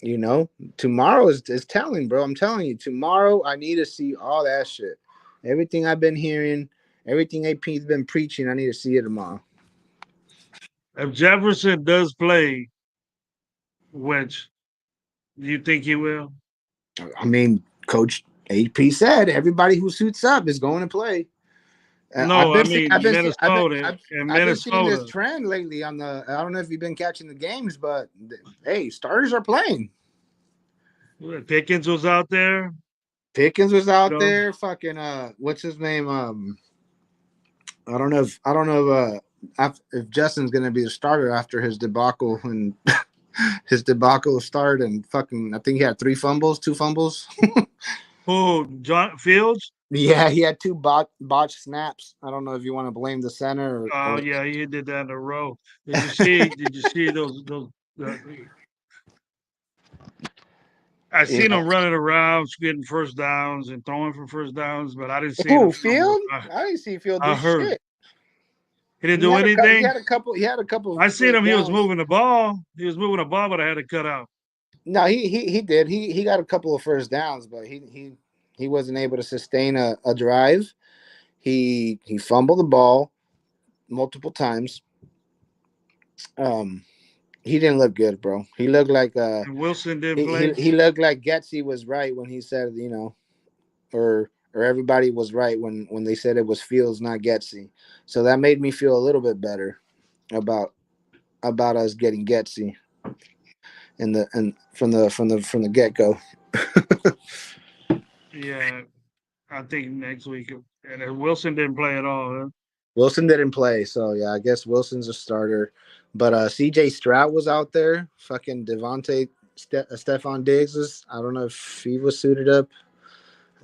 You know, tomorrow is telling, bro. I'm telling you, tomorrow I need to see all that shit. Everything I've been hearing, everything AP's been preaching, I need to see it tomorrow. if Jefferson does play, which you think he will? I mean, Coach AP said everybody who suits up is going to play. No, I mean Minnesota and I've been seeing this Minnesota. trend lately on the. I don't know if you've been catching the games, but hey, starters are playing. Pickens was out there. Pickens was You out know, there. Fucking what's his name? I don't know if Justin's gonna be the starter after his debacle and his debacle start and fucking. I think he had 3 fumbles, 2 fumbles. who John Fields? Yeah, he had 2 botched snaps. I don't know if you want to blame the center Oh or yeah, he did that in a row. Did you see? Did you see those? Uh, I seen yeah. him running around, getting first downs and throwing for first downs, but I didn't see the Who fumble. Field? I didn't see Field do I heard shit. he didn't do anything. He had a couple I of seen first him. He was downs. moving the ball. He was moving the ball, but I had to cut out. No, he did. He got a couple of first downs, but he wasn't able to sustain a drive. He fumbled the ball multiple times. Um, he didn't look good, bro. He looked like And Wilson didn't play. he looked like Getsy was right when he said, or everybody was right when they said it was Fields, not Getsy. So that made me feel a little bit better about us getting Getsy in the and from the get go. Yeah, I think next week. And Wilson didn't play at all. Huh? Wilson didn't play, so yeah, I guess Wilson's a starter. But CJ Stroud was out there. Fucking Stephon Diggs was. I don't know if he was suited up.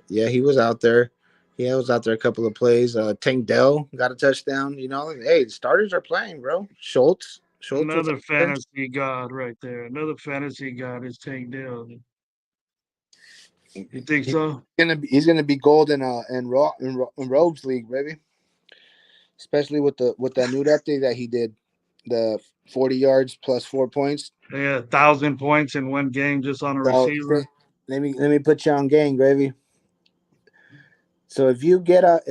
Yeah, he was out there. Yeah, he was out there a couple of plays. Tank Dell got a touchdown. Hey, the starters are playing, bro. Schultz was Another out there. fantasy god right there. Another fantasy god is Tank Dell. You think He's so? gonna be gold in Rogues League, baby. Especially with that new update that he did, the 40 yards plus 4 points. Yeah, 1,000 points in one game just on a So receiver. let me put you on game, gravy. So if you get a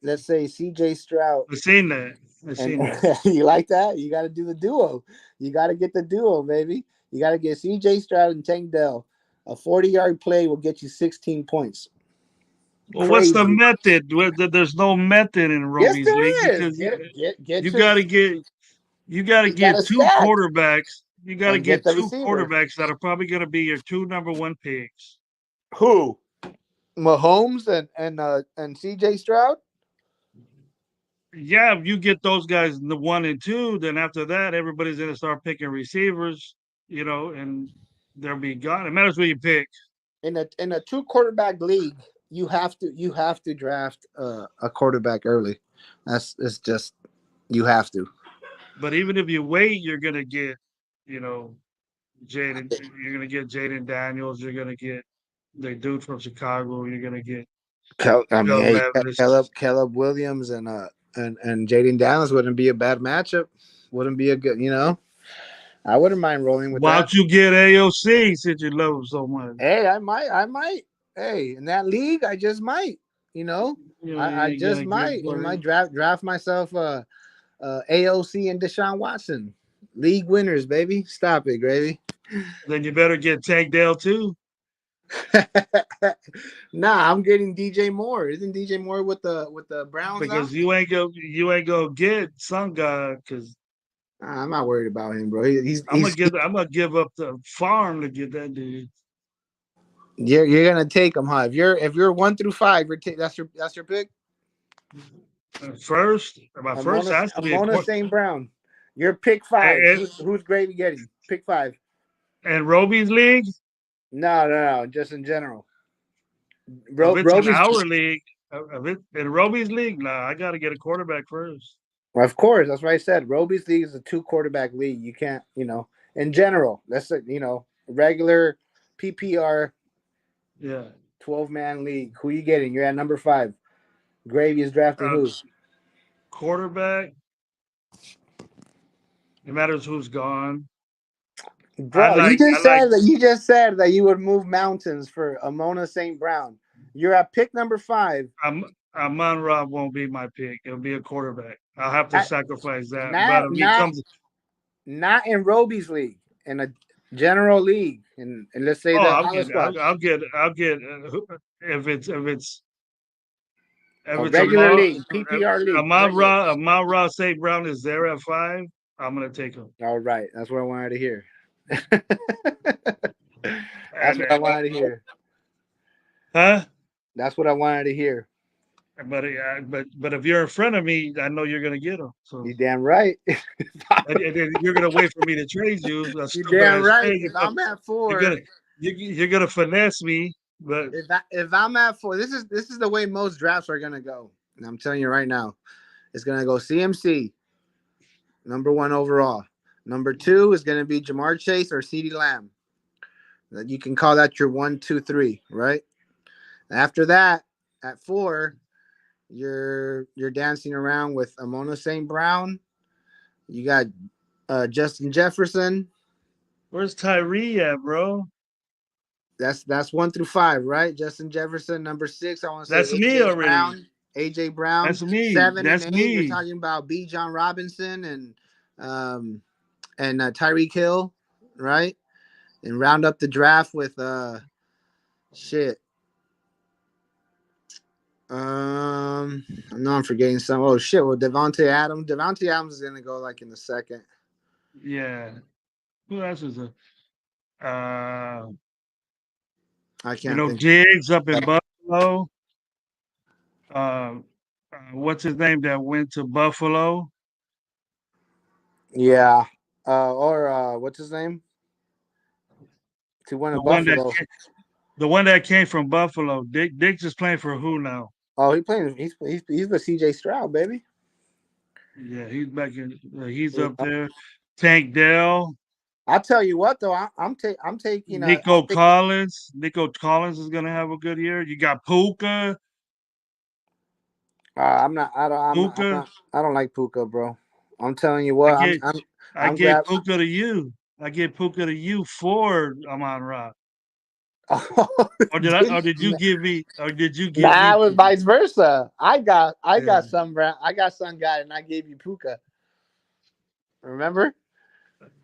let's say CJ Stroud I seen that. I and seen that. you like that, you got to do the duo. You got to get the duo, baby. You got to get CJ Stroud and Tank Dell. A 40-yard play will get you 16 points. Well, what's the Crazy. method? There's no method in Yes, Roby's league there is. because Get you your got to get you got to you got get to two stack quarterbacks. You got to and get get the two receiver. quarterbacks that are probably going to be your two number one picks. Who? Mahomes and CJ Stroud. Yeah, if you get those guys the one and two, then after that, everybody's going to start picking receivers. And they'll be gone. It matters who you pick. In a 2 quarterback league, you have to draft a quarterback early. It's just you have to. But even if you wait, you're going to get, you know, Jaden. You're going to get Jaden Daniels. You're going to get the dude from Chicago. You're going to get I mean, Will hey, Levis. Caleb Williams and Jaden Daniels wouldn't be a bad matchup. Wouldn't be a good, I wouldn't mind rolling with Why that. don't you get AOC since you love him so much? Hey, I might. Hey, in that league, I just might. You know, I You just gonna get might. for him. Draft myself AOC and Deshaun Watson, league winners, baby. Stop it, gravy. Then you better get Tank Dell too. Nah, I'm getting DJ Moore. Isn't DJ Moore with the Browns now? because you ain't gonna get some guy because Nah, I'm not worried about him, bro. He's I'm gonna give up the farm to get that dude. you're gonna take him, huh? If you're 1 through 5, that's your pick. First, my first has to be a Amona court. St. Brown. Your pick five. And, Who's Gravy getting? Pick five. and Roby's league, No, no, no. Just in general. if it's in Roby's. our league, if it in Roby's league, nah, I got to get a quarterback first. Of course, that's what I said. Roby's league is a 2 quarterback league. You can't, in general. That's regular PPR Yeah, 12-man league. Who you getting? You're at number 5. Gravy is drafting uh, who? quarterback. It matters who's gone. I Bro, you like I just like said that you would move mountains for Amona St. Brown. You're at pick number 5. I'm Amon Ra won't be my pick. It'll be a quarterback. I'll have to At, sacrifice that. But not if he not comes, not in Roby's league, in a general league, and let's say oh, the I'll Hollow get, Squad, I'll get. If it's if a it's regular league, PPR league, regular. Amon Ra St. Brown is there at 5, I'm gonna take him. All right, that's what I wanted to hear. That's And what I wanted to hear. huh? That's what I wanted to hear. But if you're in front of me, I know you're gonna get him. So You damn right. and then you're gonna wait for me to trade you. A You stupid damn ass right. trade. If I'm at You're 4, gonna you're gonna finesse me, but if I'm at 4, this is the way most drafts are gonna go. And I'm telling you right now, it's gonna go CMC, number 1 overall. Number 2 is gonna be Jamar Chase or CeeDee Lamb. That you can call that your 1, 2, 3, right? After that, at 4, you're dancing around with Amona St. Brown. You got Justin Jefferson. where's Tyree at, bro? That's 1 through 5, right? Justin Jefferson, number 6. I want to say That's me AJ already. Brown. AJ Brown, That's me. 7 and That's 8. You're me. talking about B. John Robinson um and Tyreek Hill, right? And round up the draft with shit. I know I'm forgetting some. Oh shit! Well, Devontae Adams. Devontae Adams is gonna go like in the second. Yeah. Who else is a uh I can't think. Diggs up in Buffalo? Uh, what's his name that went to Buffalo? Uh, Yeah. Or what's his name? To win a the one that Buffalo. came, the one that came from Buffalo. Diggs is playing for who now? Oh, he playing. He's with CJ Stroud, baby. Yeah, he's back in. He's Yeah. up there. Tank Dell, I'll tell you what though. I'm taking Nico Collins. Nico Collins is gonna have a good year. You got Puka. I'm not. I don't. I'm Puka. not. I don't like Puka, bro. I'm telling you I what. I'm. get I'm. I I'm get grab. Puka to you. I get Puka to you for Amon Ra. Oh, Or did you give nah, me it was Puka? vice versa. I got Yeah. some brand. I got some guy, and I gave you Puka. Remember?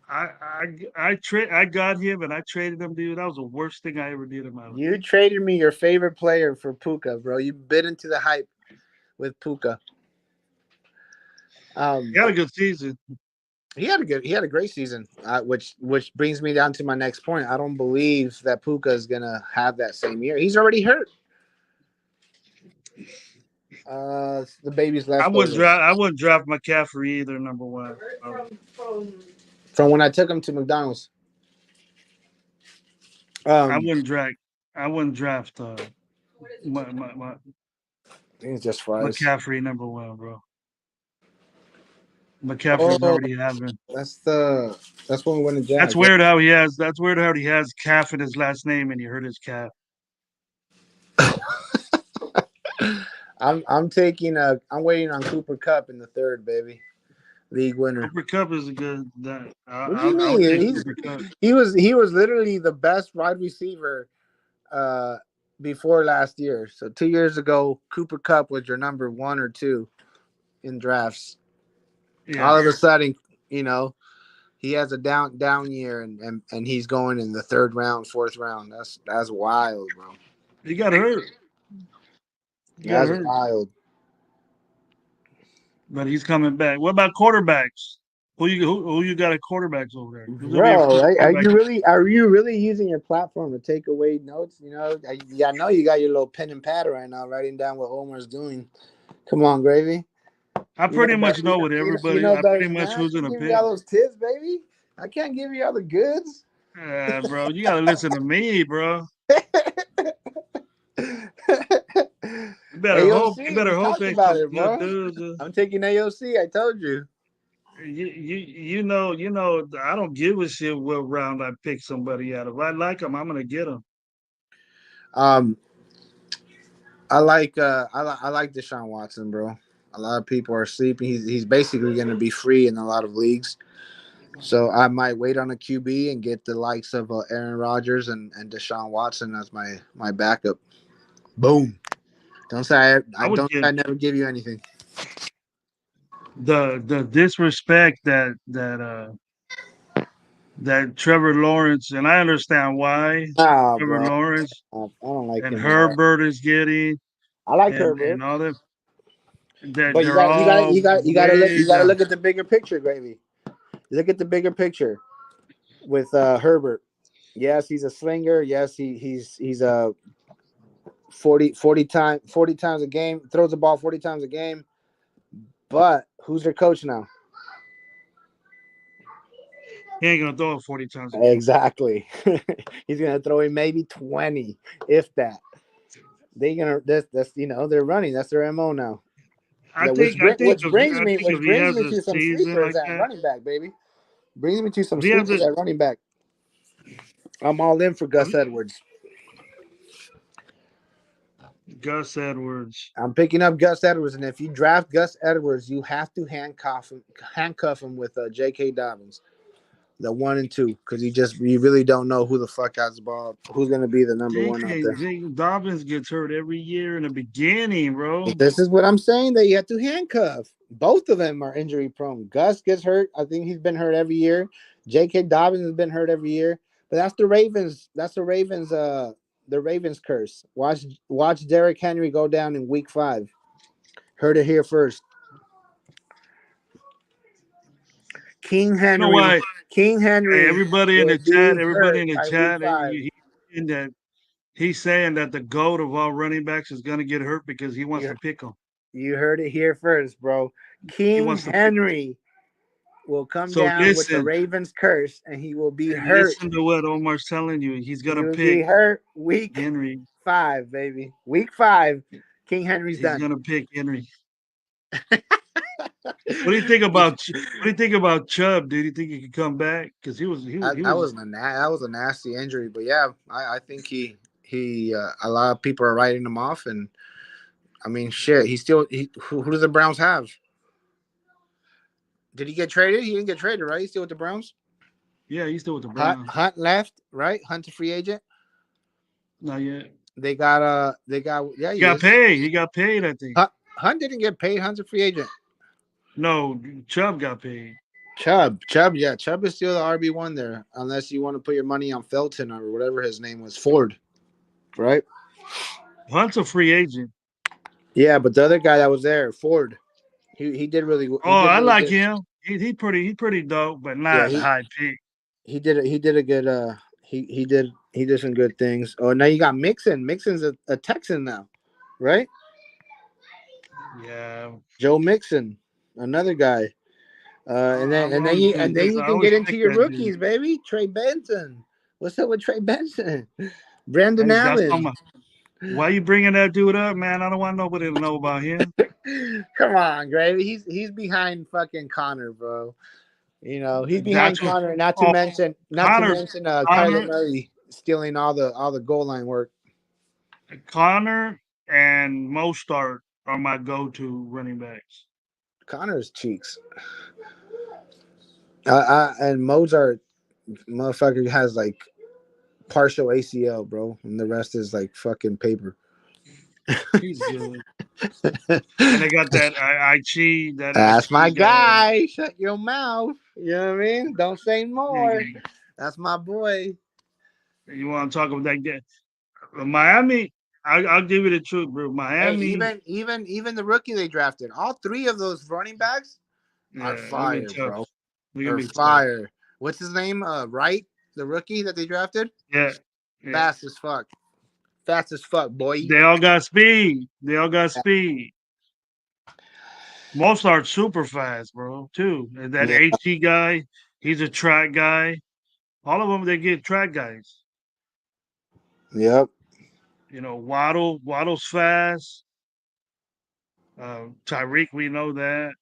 I got him and I traded him, dude. That was the worst thing I ever did in my life. You traded me your favorite player for Puka, bro. You bit into the hype with Puka. He Um, had a good season. he had a great season, which brings me down to my next point. I don't believe that Puka is gonna have that same year. He's already hurt. The baby's leftovers I wouldn't draft McCaffrey either, number one. from when I took him to McDonald's. I Um, wouldn't draft I wouldn't draft it's just fries. McCaffrey number one, bro. McCaffrey's Oh, already having. that's when we went to That's Jags. weird how he has. That's weird how he has calf in his last name, and he hurt his calf. I'm taking I'm waiting on Cooper Cup in the third, baby. League winner. Cooper Cup is a good. That What do you I'll mean? take Cooper Cup. He was literally the best wide receiver uh before last year. So 2 years ago, Cooper Cup was your number 1 or 2 in drafts. Yeah, All of a sudden, you know, he has a down year, and he's going in the third round, fourth round. That's wild, bro. He got hurt. He got That's hurt, wild, but he's coming back. What about quarterbacks? Who you got at quarterbacks over there? Who's gonna be your bro. first quarterback? Are you really using your platform to take away notes? You know, I know you got your little pen and pad right now, writing down what Omar's doing. Come on, Gravy. I You know pretty better. much know what You everybody. know I better pretty than much that. who's gonna You give me pick. all those tips, baby. I can't give you all the goods. Bro, you gotta listen to me, bro. You better hope. You AOC, we better hope talked ain't about some it, good bro. dudes. I'm taking AOC. I told you. You know. I don't give a shit what round I pick somebody out. If I like them, I'm gonna get them. Um, I like Deshaun Watson, bro. A lot of people are sleeping. He's basically going to be free in a lot of leagues. So I might wait on a QB and get the likes of Aaron Rodgers and Deshaun Watson as my backup. Boom. Don't say I would don't get say I never give you anything. the disrespect that Trevor Lawrence, and I understand why Nah, Trevor bro. Lawrence I don't like and him at all. Herbert is getting, I like and Herbert, all that but they're all you way got to down. look at the bigger picture, Gravy. Look at the bigger picture with Herbert. Yes, he's a slinger. Yes, he's a 40 times a game, throws the ball 40 times a game. But who's their coach now? He ain't gonna throw it 40 times a game. Exactly. He's gonna throw in maybe 20, if that. That's they're running. That's their MO now. I think I think if Which if he brings has me a to some season sleepers like at that, running back, baby. Brings me to some if he has sleepers a at running back. I'm all in for Gus Edwards. Gus Edwards, I'm picking up Gus Edwards, and if you draft Gus Edwards, you have to handcuff him with J.K. Dobbins, the 1 and 2, because you really don't know who the fuck has the ball, who's gonna be the number one out there. Dobbins gets hurt every year in the beginning, bro. This is what I'm saying. That you have to handcuff. Both of them are injury prone. Gus gets hurt. I think he's been hurt every year. J.K. Dobbins has been hurt every year. But that's the Ravens. That's the Ravens. The Ravens curse. Watch Derrick Henry go down in Week 5. Heard it here first. King You know Henry. why? King Hey, Henry will be everybody hurt in the by Week chat, 5. he's saying that the goat of all running backs is gonna get hurt because he wants You to pick him. you heard it here first, bro. He King wants to pick. Henry will come So down with the Ravens curse, and he will be hurt. listen to what Omar's telling you. He's He gonna will pick be hurt week Henry. 5, baby. Week 5, King Henry's He's done. gonna pick Henry. What do you think about What do you think about Chubb? Do you think he could come back? Because he That was was a nasty injury, but yeah, I think he a lot of people are writing him off, and I mean shit. Who do the Browns have? Did he get traded? He didn't get traded, right? He's still with the Browns. he's still with the Browns. Hunt left, right? Hunt's a free agent. Not yet. Yeah, He he got is. paid. He got paid. I think. Hunt didn't get paid. Hunt's a free agent. No, Chubb got paid. Yeah, Chubb is still the RB1 there, unless you want to put your money on Felton or whatever his name was, Ford, right? Hunt's a free agent. Yeah, but the other guy that was there, Ford, he did Oh, I like good. him. He's pretty dope, but Yeah, not high pick. he did a good he did some good things. Oh, now you got Mixon. Mixon's a Texan now, right? Yeah, Joe Mixon, another guy. I'm always Then I you can always get into pick your that dude. rookies, baby. Trey Benson. What's up with Trey Benson? Brandon That's Allen. on my. Why you bringing that dude up, man? I don't want nobody to know about him. Come on, Gravy. He's behind fucking Connor, bro. You know, he's behind That's what. Connor. Oh, Not to Connor, mention Kyler Connor, Murray stealing all the goal line work. Connor, and Mostart are my go-to running backs. Connor's cheeks. And Mozart, motherfucker, has like partial ACL, bro, and the rest is like fucking paper. He's good. And they got that I Chi that That's my IT guy. guy. Shut your mouth. You know what I mean? Don't say more. You That's my boy. want to talk about that game? Miami, I'll give you the truth, bro. Hey, Miami, even the rookie they drafted, all three of those running backs are yeah, they're gonna be fire, tough. bro. They're gonna Are be tough. fire. What's his name? Wright, the rookie that they drafted, Yeah, yeah. fast as fuck. Fast as fuck, boy. They all got speed. They all got speed. Most are super fast, bro. Too. And that Yeah. HT guy, he's a track guy. All of them, they get track guys. Yep. Waddle's fast. Tyreek, we know that.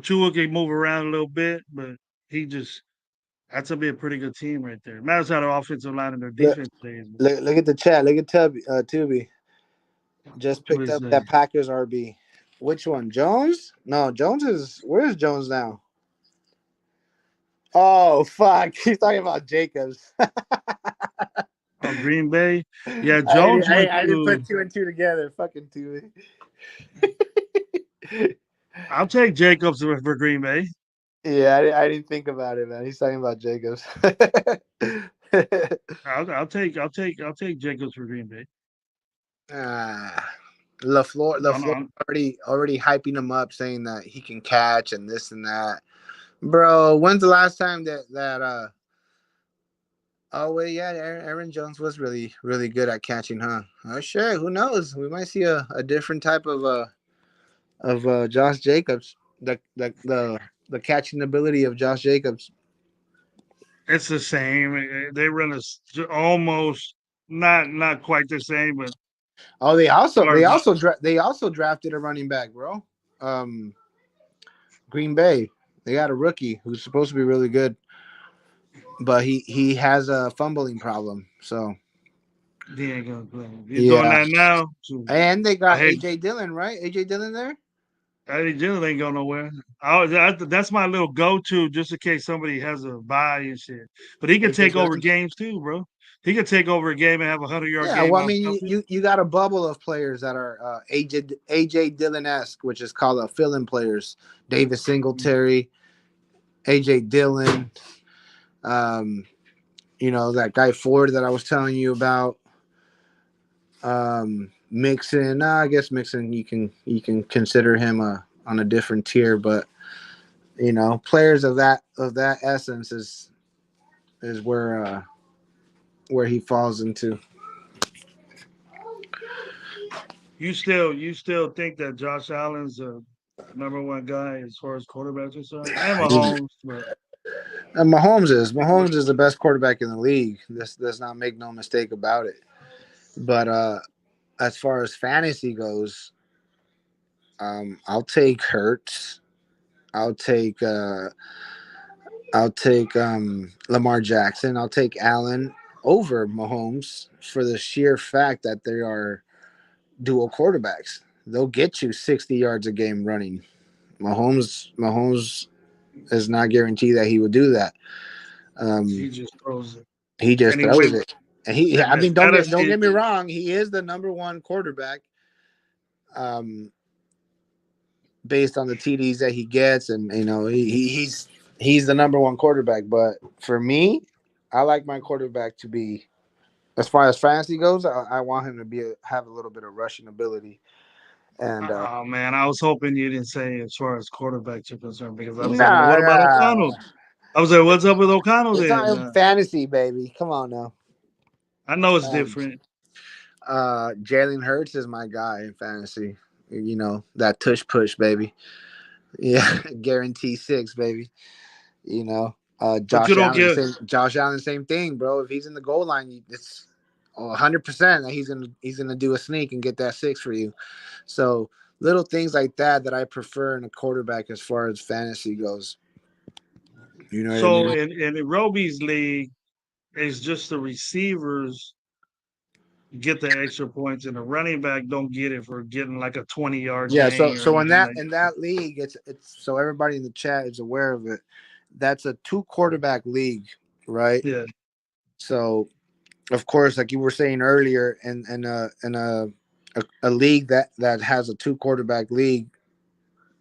Tua can move around a little bit, but he just that's gonna be a pretty good team right there. Matters how the offensive line and their Look, defense plays. look at the chat. Look at Tubi. Just What picked is up that? that Packers RB. Which one? Jones? No, Jones is. Where's Jones now? Oh fuck! He's talking about Jacobs. Oh, Green Bay. Yeah, I, Jones went I didn't to. put two and two together. Fucking Tubi. I'll take Jacobs for Green Bay. Yeah, I didn't think about it, man. He's talking about Jacobs. I'll take Jacobs for Green Bay. ah, Lafleur On already hyping him up, saying that he can catch and this and that. Bro, when's the last time that? Oh wait, yeah, Aaron Jones was really good at catching, huh? Oh sure, who knows? We might see a different type of Josh Jacobs. The catching ability of Josh Jacobs. It's the same. They run almost not quite the same, but Oh, far as they also drafted a running back, bro. Um, Green Bay. They got a rookie who's supposed to be really good, but he has a fumbling problem. So he ain't gonna play. He's doing yeah, that now. So and they got hey, AJ Dillon, right? AJ Dillon there. Eddie Dillon ain't going nowhere. That's my little go-to just in case somebody has a bye and shit. But he can AJ take over Dillon. games too, bro. He can take over a game and have a 100-yard Yeah, game well, I off mean, nothing. you got a bubble of players that are AJ Dillon esque, which is called a fill in players. David Singletary, AJ Dillon, um, that guy Ford that I was telling you about. Mixon, I guess Mixon you can consider him on a different tier, but players of that essence is where he falls into. You still think that Josh Allen's a number one guy as far as quarterbacks are concerned? And Mahomes, but And Mahomes is the best quarterback in the league. Let's not make no mistake about it. But as far as fantasy goes, I'll take Hurts. I'll take uh, I'll take Lamar Jackson. I'll take Allen over Mahomes for the sheer fact that they are dual quarterbacks. They'll get you 60 yards a game running. Mahomes is not guaranteed that he would do that. he Um, just throws it. he And just he throws wins. it. And I And the mean, don't statistics, get me wrong. He is the number one quarterback, um, based on the TDs that he gets, and he's the number one quarterback. But for me, I like my quarterback to be, as far as fantasy goes, I want him to have a little bit of rushing ability. And oh man, I was hoping you didn't say as far as quarterbacks are concerned because I was like, well, nah, what about nah, O'Connell? I was like, what's up with O'Connell it's then? not fantasy, baby. Come on now. I know it's Um, different. Jalen Hurts is my guy in fantasy. That tush push, baby. Yeah, guarantee six, baby. You know, But you don't get Josh Allen, same thing, bro. If he's in the goal line, it's 100% that he's gonna do a sneak and get that six for you. So little things like that I prefer in a quarterback as far as fantasy goes. You know what I so mean? in Roby's league, it's just the receivers get the extra points and the running back don't get it for getting like a 20-yard Yeah. So gain or so in anything that like in that league, it's so everybody in the chat is aware of it. That's a two quarterback league, right? yeah. So of course, like you were saying earlier, in a league that has a two quarterback league,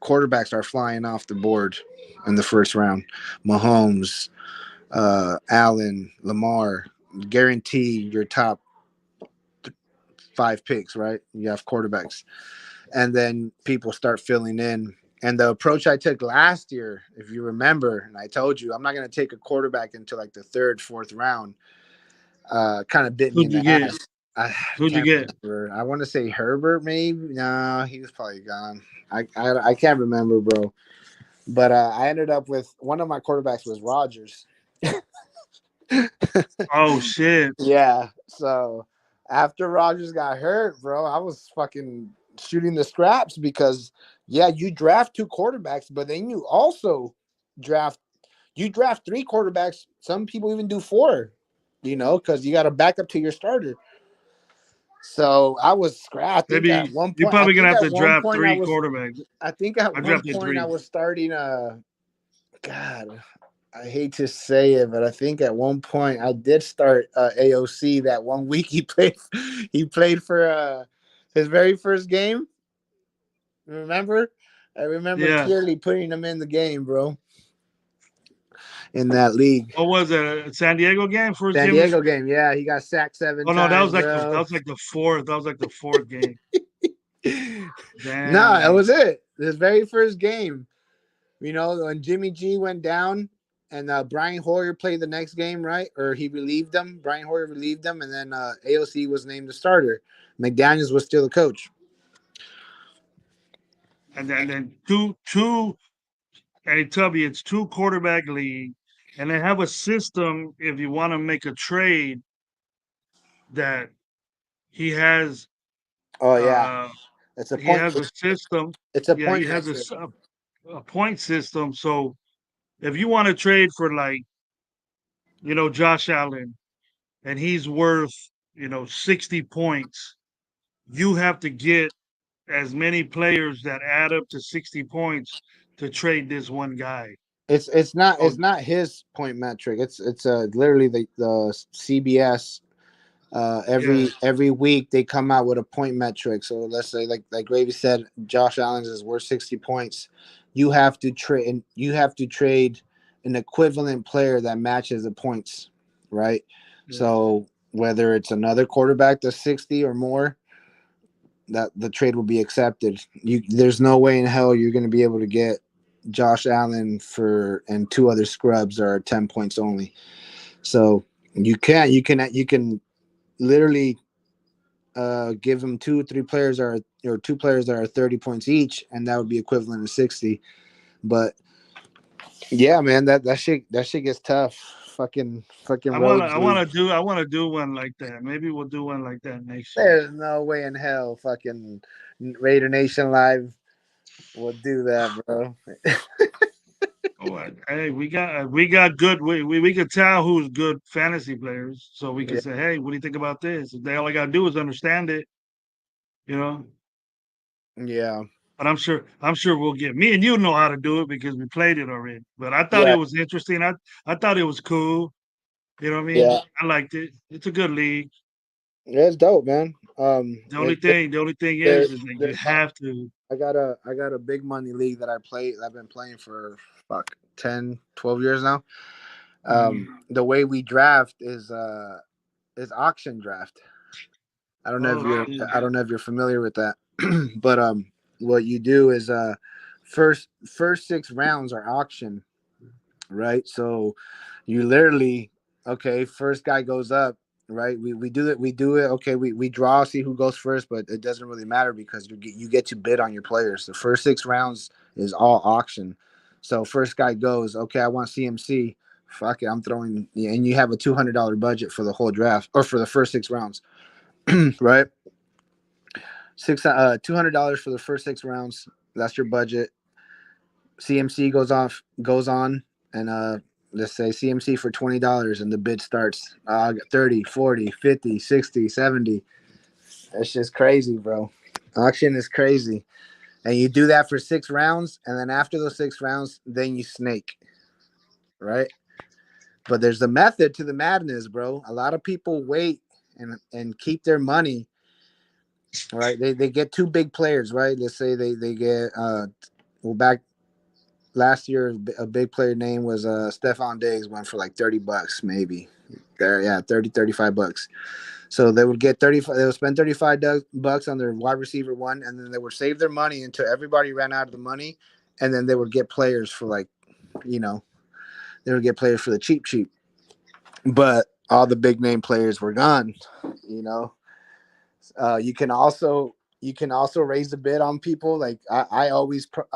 quarterbacks are flying off the board in the first round. Mahomes, Allen, Lamar, guarantee your top five picks, right? You have quarterbacks. And then people start filling in. And the approach I took last year, if you remember, and I told you, I'm not going to take a quarterback until like the third, fourth round, kind of bit me Who'd in you the get? ass. I Who'd you can't get? remember. I want to say Herbert, maybe. No, he was probably gone. I can't remember, bro. But I ended up with one of my quarterbacks was Rogers. Oh shit! Yeah. So after Rogers got hurt, bro, I was fucking shooting the scraps because yeah, you draft two quarterbacks, but then you also draft draft three quarterbacks. Some people even do four, because you got to back up to your starter. So I was scratched. I think at Maybe one you're point, I probably gonna think have at to one draft point I three was, quarterbacks. I think at I one drafted point I three. was starting. God, I hate to say it, but I think at one point I did start AOC that one week he played. He played for his very first game. Remember? I remember Yeah. clearly putting him in the game, bro, in that league. What was it? A San Diego game? First San game? Diego game, yeah, he got sacked seven Oh no, times, bro. that was like the fourth. That was like the fourth game. No, that Damn. was it. His very first game. When Jimmy G went down and Brian Hoyer played the next game, right? Or he relieved them. Brian Hoyer relieved them, and then AOC was named the starter. McDaniels was still the coach. And then two. Hey Tubby, it's two quarterback league, and they have a system. If you want to make a trade, that he has, Oh yeah, uh, it's a he point. has a system. It's a Yeah, he point has metric. a point system. So if you want to trade for like, Josh Allen, and he's worth, 60 points, you have to get as many players that add up to 60 points to trade this one guy. It's So not his point metric. It's literally the CBS. yeah, Every week they come out with a point metric. So let's say like Gravy said, Josh Allen's is worth 60 points. You have to trade an equivalent player that matches the points, right? yeah. So whether it's another quarterback that's 60 or more, that the trade will be accepted. There's no way in hell you're going to be able to get Josh Allen for and two other scrubs that are 10 points only. So you can literally give them three players or two players that are 30 points each, and that would be equivalent to 60. But yeah, man, that shit gets tough. Fucking road league. I wanna do one like that. Maybe we'll do one like that next year. There's no way in hell fucking Raider Nation Live will do that, bro. Oh, hey, we got good. We could tell who's good fantasy players, so we could Yeah, say, hey, what do you think about this? They all I gotta do is understand it, you know. yeah, But I'm sure we'll get me and you know how to do it because we played it already. But I thought it yeah, was interesting. I thought it was cool. You know what I mean? yeah. I liked it. It's a good league. It's dope, man. The only thing There, is that there, you have to. I got a big money league that I've been playing for fuck 10, 12 years now. Mhm. The way we draft is auction draft. I don't know if Oh you're shit! I don't know if you're familiar with that. But what you do is first six rounds are auction, right? So you literally, okay, first guy goes up, right? We do it, okay, we draw, see who goes first, but it doesn't really matter because you get to bid on your players. The first six rounds is all auction. So first guy goes, okay, I want CMC. Fuck it, I'm throwing, yeah, and you have a $200 budget for the whole draft or for the first six rounds, right? $200 for the first six rounds. That's your budget. CMC goes on, and let's say CMC for $20, and the bid starts 30, 40, 50, 60, 70. That's just crazy, bro. Auction is crazy. And you do that for six rounds, and then after those six rounds, then you snake, right? But there's a method to the madness, bro. A lot of people wait and keep their money, right? They get two big players, right? Let's say they get well, back last year, a big player name was Stephon Diggs, went for like $30 maybe. There, yeah, 35 bucks. So they would get 35. They would spend 35 bucks on their wide receiver one, and then they would save their money until everybody ran out of the money, and then they would get players for like, you know, they would get players for the cheap. But all the big name players were gone. You know, you can also raise the bid on people. Like I always put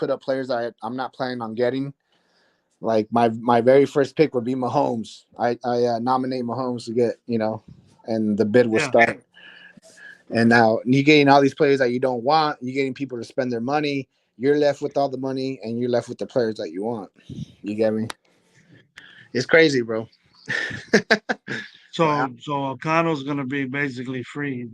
up players I'm not planning on getting. Like my very first pick would be Mahomes. I nominate Mahomes to get, and the bid will Yeah. start. And now you getting all these players that you don't want. You're getting people to spend their money. You're left with all the money, and you're left with the players that you want. You get me? It's crazy, bro. But So O'Connell's gonna be basically free.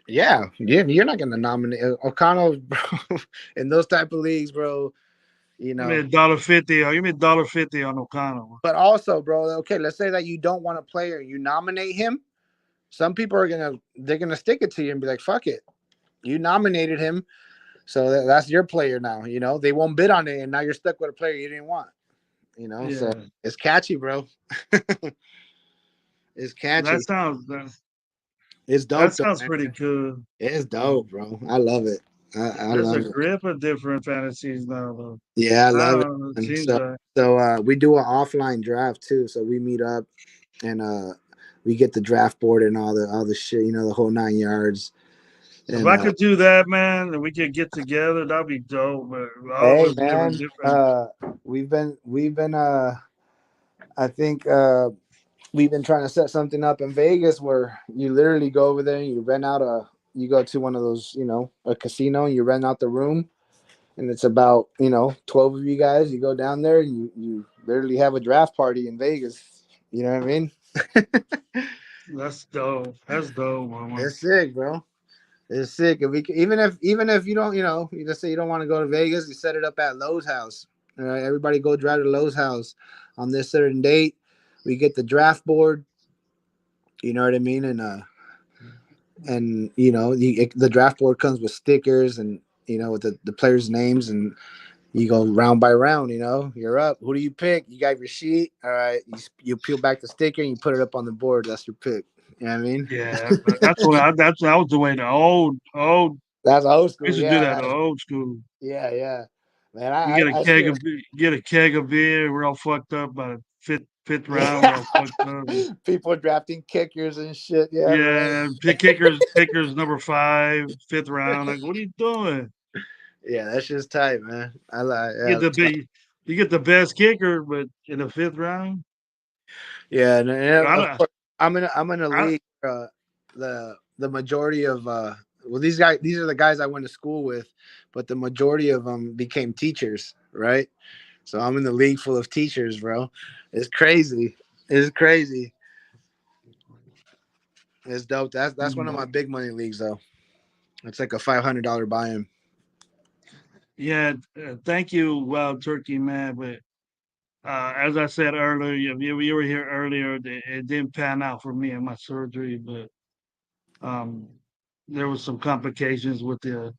yeah, you're not gonna nominate O'Connell, bro, in those type of leagues, bro. You Give me know, $1.50. Or give me $1.50 on O'Connell. but also, bro. Okay, let's say that you don't want a player, you nominate him. Some people they're gonna stick it to you and be like, "Fuck it, you nominated him, so that's your player now." They won't bid on it, and now you're stuck with a player you didn't want. So Yeah, it's catchy, bro. It's that catchy. sounds that, It's that dope though, sounds man. pretty cool. It's Um, dope, bro. I love it. I there's a love it. grip of different fantasies now, though. Yeah, I I love it. don't know. It And seems like we do an offline draft too. So we meet up and we get the draft board and all the shit, the whole 9 yards. if And I could do that, man, and we could get together, that'd be dope. But all of hey, us man, different. we've been I think we've been trying to set something up in Vegas where you literally go over there and you go to one of those, a casino, and you rent out the room, and it's about 12 of you guys. You go down there and you literally have a draft party in Vegas. You know what I mean? That's dope. That's dope, mama. It's sick, bro. It's sick. If we even if you don't, you just say you don't want to go to Vegas, you set it up at Lowe's house. All right, everybody go drive to Lowe's house on this certain date. We get the draft board. You know what I mean? And the draft board comes with stickers and with the players' names, and you go round by round. You're up. Who do you pick? You got your sheet. All right, you peel back the sticker and you put it up on the board. That's your pick. You know what I mean? Yeah, but that was the way the old. That's old We school. used to do Yeah, that the old school. yeah. Man, You get a I keg still of get a keg of beer. We're all fucked up by the fifth round. We're all fucked up. people drafting kickers and shit. Yeah, man. Yeah, pick kickers number five, fifth round. Like, what are you doing? Yeah, that's just tight, man. I like. You Yeah, get the you get the best kicker, but in the fifth round, yeah. And I of don't. course, I'm in a I league. The majority of these are the guys I went to school with, but the majority of them became teachers, right? So I'm in the league full of teachers, bro. It's crazy. It's crazy. It's dope. That's one of mm, my big money leagues, though. It's like a $500 buy-in. yeah. Thank you, Wild Turkey man. But as I said earlier, you were here earlier. It didn't pan out for me in my surgery, but um, there was some complications with the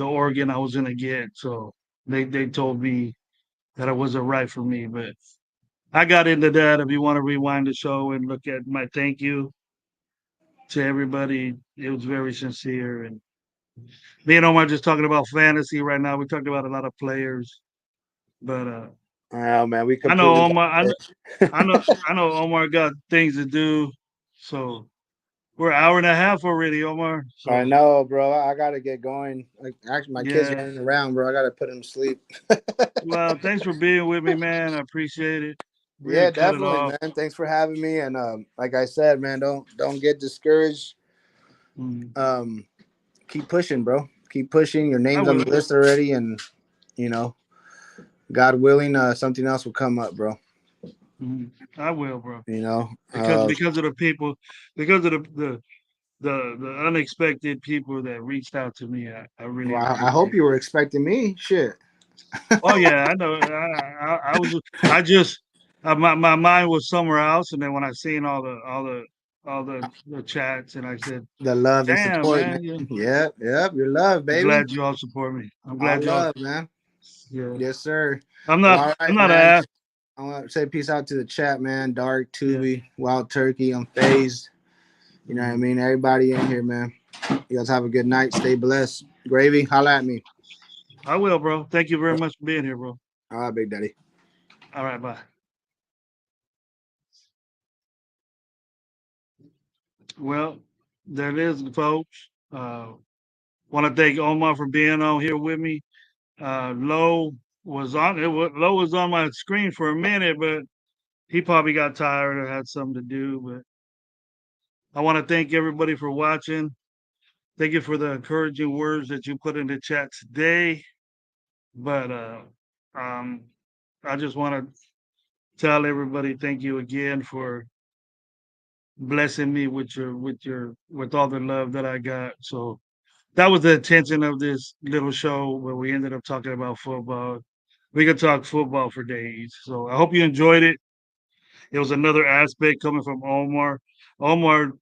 organ I was gonna get. So they told me that it wasn't right for me. But I got into that. If you want to rewind the show and look at my thank you to everybody, it was very sincere. And me and Omar just talking about fantasy right now. We talked about a lot of players, but Oh man, we I know completely got Omar. I know it. I know Omar got things to do. So we're an hour and a half already, Omar. I So know, bro. I gotta get going. Like, actually, my kids yeah. running around, bro. I gotta put them to sleep. Well, thanks for being with me, man. I appreciate it. We're gonna Yeah, cut it definitely, off. man. Thanks for having me. And like I said, man, don't get discouraged. Mm, Um, keep pushing, bro. Keep pushing. Your I name's on the will. list already, and you know, God willing, something else will come up, bro. I will, bro. You know, Because of the people, because of the unexpected people that reached out to me. I really well, I hope appreciate you it. were expecting me. Shit. Oh yeah, I know. I was. I just. My mind was somewhere else, and then when I seen all the all the chats, and I said, The love and "Damn, support, man, yeah, man. Yep, yep. Your love, I'm baby. glad you all support me. I'm All glad y'all, love, man. yeah. Yes, sir. I'm Well, not, all I'm right, not man. a, I want to say peace out to the chat, man. Dark, yeah. Tubi, Wild Turkey, Unfazed. You know what I Mhm. mean? Everybody in here, man. You guys have a good night. Stay blessed. Gravy, holla at me. I will, bro. Thank you very much for being here, bro. All right, Big Daddy. All right, bye. Well, there it is, folks. Want to thank Omar for being on here with me. Low Low was on my screen for a minute, but he probably got tired or had something to do. But I want to thank everybody for watching. Thank you for the encouraging words that you put in the chat today. But um, I just want to tell everybody thank you again for blessing me with all the love that I got. So that was the intention of this little show where we ended up talking about football. We could talk football for days. So I hope you enjoyed it. It was another aspect coming from Omar. Omar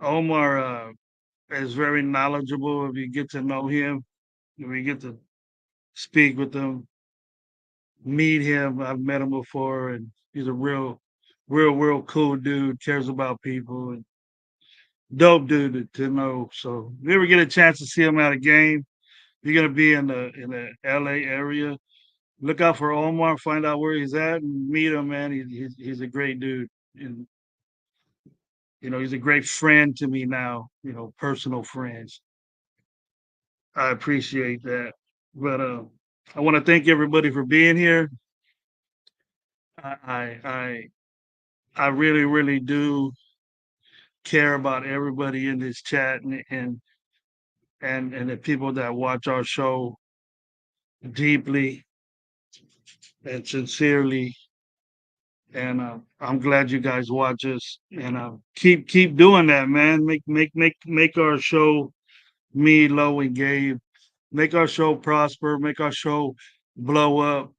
Omar is very knowledgeable. If you get to know him, if you get to speak with him, meet him. I've met him before, and he's a real cool dude. Cares about people and dope dude to know. So if you ever get a chance to see him at a game, you're gonna be in the LA area. Look out for Omar. Find out where he's at and meet him, man. He's a great dude, and he's a great friend to me now. Personal friends. I appreciate that. But I want to thank everybody for being here. I I I, I really do care about everybody in this chat and the people that watch our show deeply and sincerely. And I'm glad you guys watch us and keep doing that, man. Make our show, me, Low, and Gabe, make our show prosper, make our show blow up,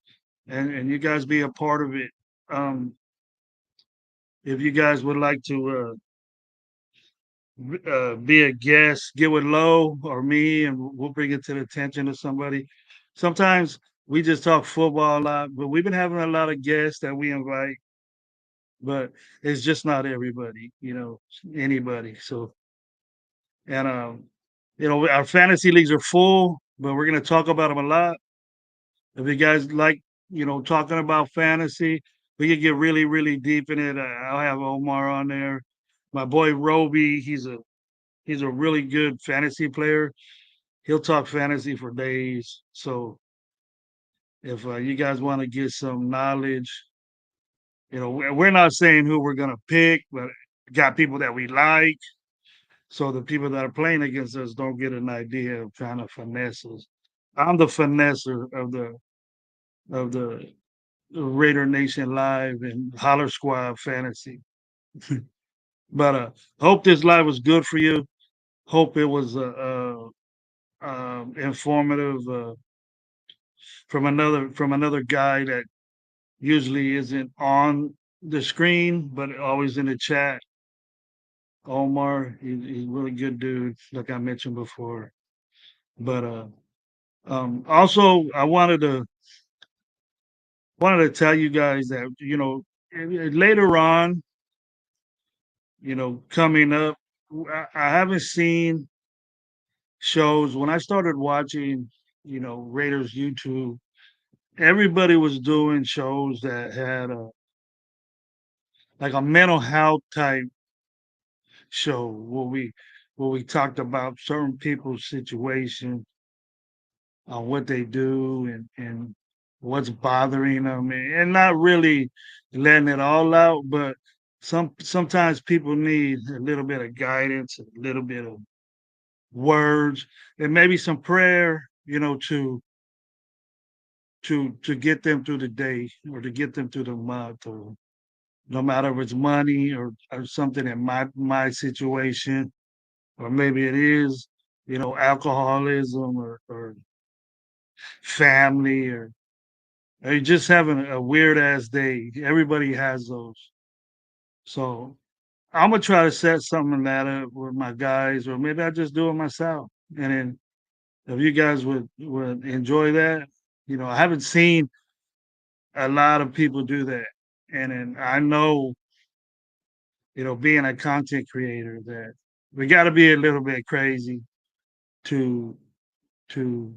and you guys be a part of it. Um, if you guys would like to be a guest, get with Low or me, and we'll bring it to the attention of somebody. Sometimes we just talk football a lot, but we've been having a lot of guests that we invite, but it's just not everybody, anybody. So, and our fantasy leagues are full, but we're gonna talk about them a lot. If you guys like, talking about fantasy, we could get really, really deep in it. I'll have Omar on there. My boy Roby, he's a really good fantasy player. He'll talk fantasy for days. So if you guys want to get some knowledge, we're not saying who we're gonna pick, but got people that we like. So the people that are playing against us don't get an idea of trying to finesse us. I'm the finesser of the Raider Nation Live and Holler Squad Fantasy. But hope this live was good for you. Hope it was informative from another guy that usually isn't on the screen, but always in the chat. Omar, he's a really good dude, like I mentioned before. But also, I wanted to tell you guys that later on, coming up, I haven't seen shows. When I started watching, Raiders YouTube, everybody was doing shows that had like a mental health type show where we talked about certain people's situation, what they do, and what's bothering them, and not really letting it all out, but sometimes people need a little bit of guidance, a little bit of words, and maybe some prayer, to get them through the day or to get them through the month, or no matter if it's money or something in my situation, or maybe it is, alcoholism or family, or you just having a weird ass day. Everybody has those. So I'm gonna try to set something like that up with my guys, or maybe I just do it myself. And then if you guys would enjoy that, I haven't seen a lot of people do that, and then I know, being a content creator, that we got to be a little bit crazy to to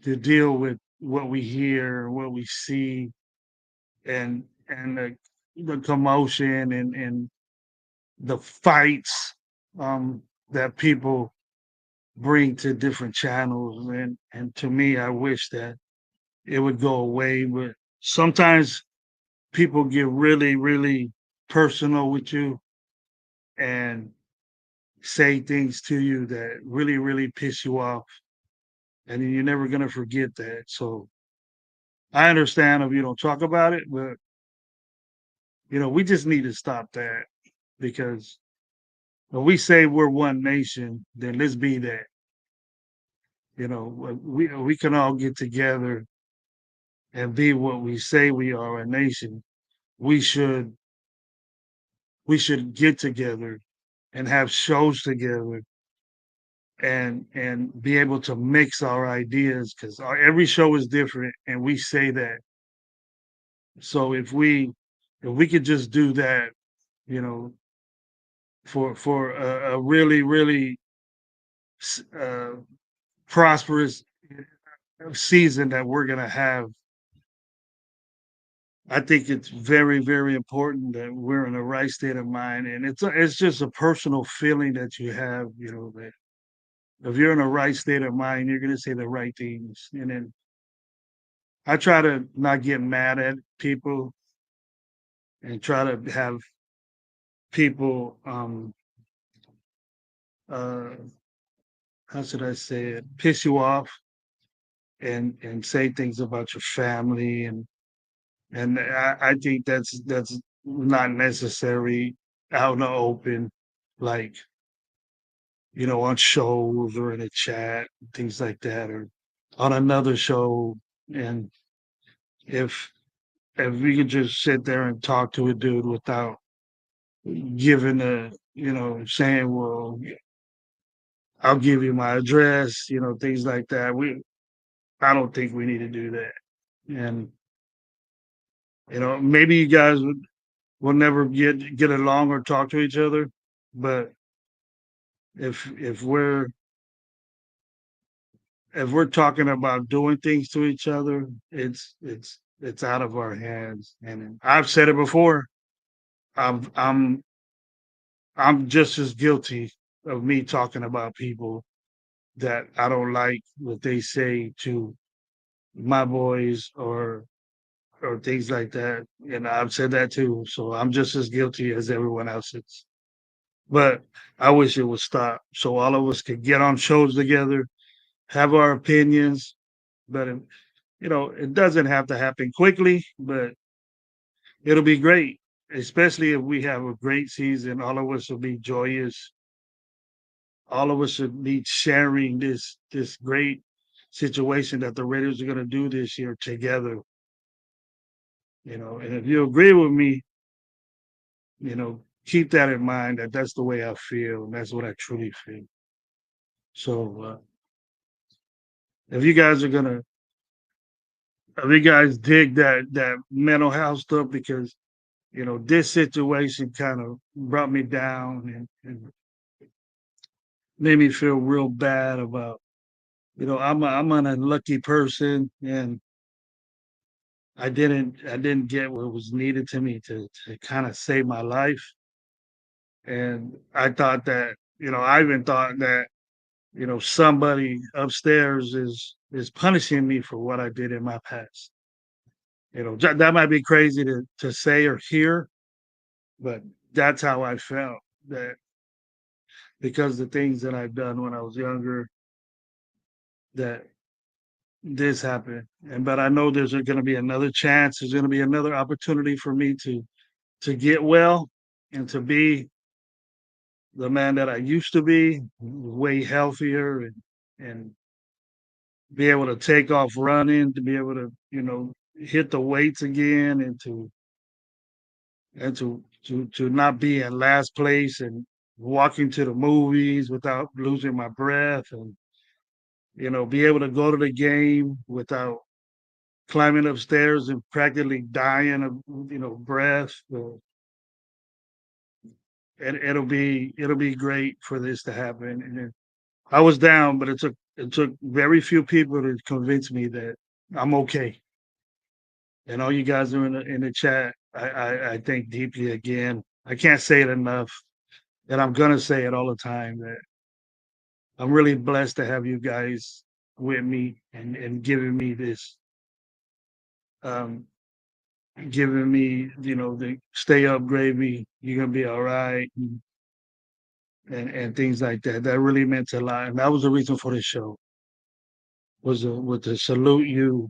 to deal with what we hear, what we see, and the commotion and the fights that people bring to different channels. And to me, I wish that it would go away. But sometimes people get really, really personal with you and say things to you that really, really piss you off, and then you're never gonna forget that. So I understand if you don't talk about it, but we just need to stop that, because when we say we're one nation, then let's be that. We can all get together and be what we say we are, a nation. We should we should get together and have shows together and be able to mix our ideas, because every show is different, and we say that. So if we could just do that, you know, for a really, really uh, prosperous season that we're gonna have, I think it's very, very important that we're in the right state of mind, and it's just a personal feeling that you have. That if you're in the right state of mind, you're gonna say the right things. And then I try to not get mad at people and try to have people, uh, how should I say it, piss you off and say things about your family, and I think that's not necessary out in the open, like, on shows or in a chat, things like that, or on another show. And if if we could just sit there and talk to a dude without giving saying, well, I'll give you my address, things like that. I don't think we need to do that. And maybe you guys will never get along or talk to each other, but if we're talking about doing things to each other, it's out of our hands. And I've said it before. I'm I'm I'm just as guilty of me talking about people that I don't like what they say to my boys or things like that. And I've said that too. So I'm just as guilty as everyone else is. But I wish it would stop so all of us could get on shows together, have our opinions. But it doesn't have to happen quickly, but it'll be great, especially if we have a great season. All of us will be joyous. All of us should be sharing this great situation that the Raiders are going to do this year together. And if you agree with me, keep that in mind, that that's the way I feel, and that's what I truly feel. So if you guys are gonna, if you guys dig that mental health stuff, because this situation kind of brought me down and made me feel real bad about, I'm an unlucky person, and I didn't get what was needed to me to kind of save my life. And I thought that, I even thought that, somebody upstairs is punishing me for what I did in my past. That might be crazy to say or hear, but that's how I felt, that because the things that I've done when I was younger, that this happened. But I know there's going to be another chance. There's going to be another opportunity for me to get well and to be the man that I used to be, way healthier, and be able to take off running, to be able to hit the weights again, and to to not be in last place and walking to the movies without losing my breath, and be able to go to the game without climbing upstairs and practically dying of breath. And it'll be great for this to happen. And I was down, but it took very few people to convince me that I'm okay. And all you guys are in the chat, I think deeply again. I can't say it enough, and I'm gonna say it all the time that I'm really blessed to have you guys with me and um, giving me, the stay up gravy. You're gonna be all right, and things like that. That really meant a lot, and that was the reason for the show was to salute you.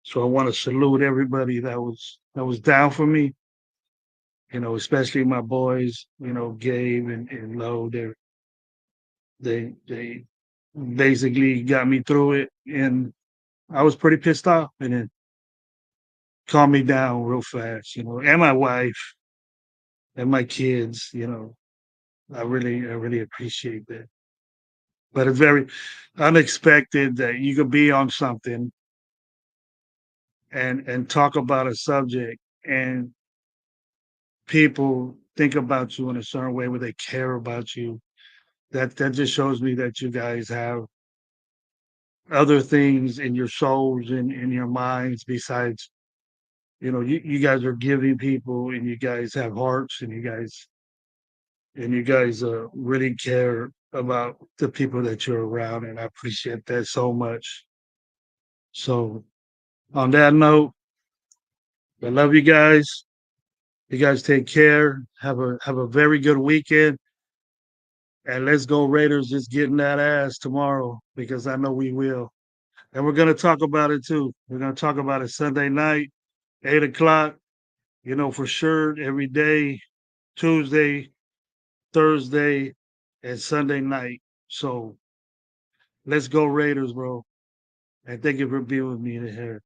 So I want to salute everybody that was down for me. Especially my boys. Gabe and Lo. They basically got me through it, and I was pretty pissed off, and then calmed me down real fast. And my wife and my kids. I really appreciate that. But it's very unexpected that you could be on something and talk about a subject, and people think about you in a certain way where they care about you. That just shows me that you guys have other things in your souls and in your minds besides, you guys are giving people, and you guys have hearts, and you guys really care about the people that you're around, and I appreciate that so much. So on that note, I love you guys. You guys take care. Have a very good weekend. And let's go Raiders, just getting that ass tomorrow, because I know we will. And we're gonna talk about it too. We're gonna talk about it Sunday night, 8 o'clock, for sure, every day, Tuesday, Thursday, and Sunday night. So let's go Raiders, bro. And thank you for being with me in here.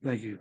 Thank you.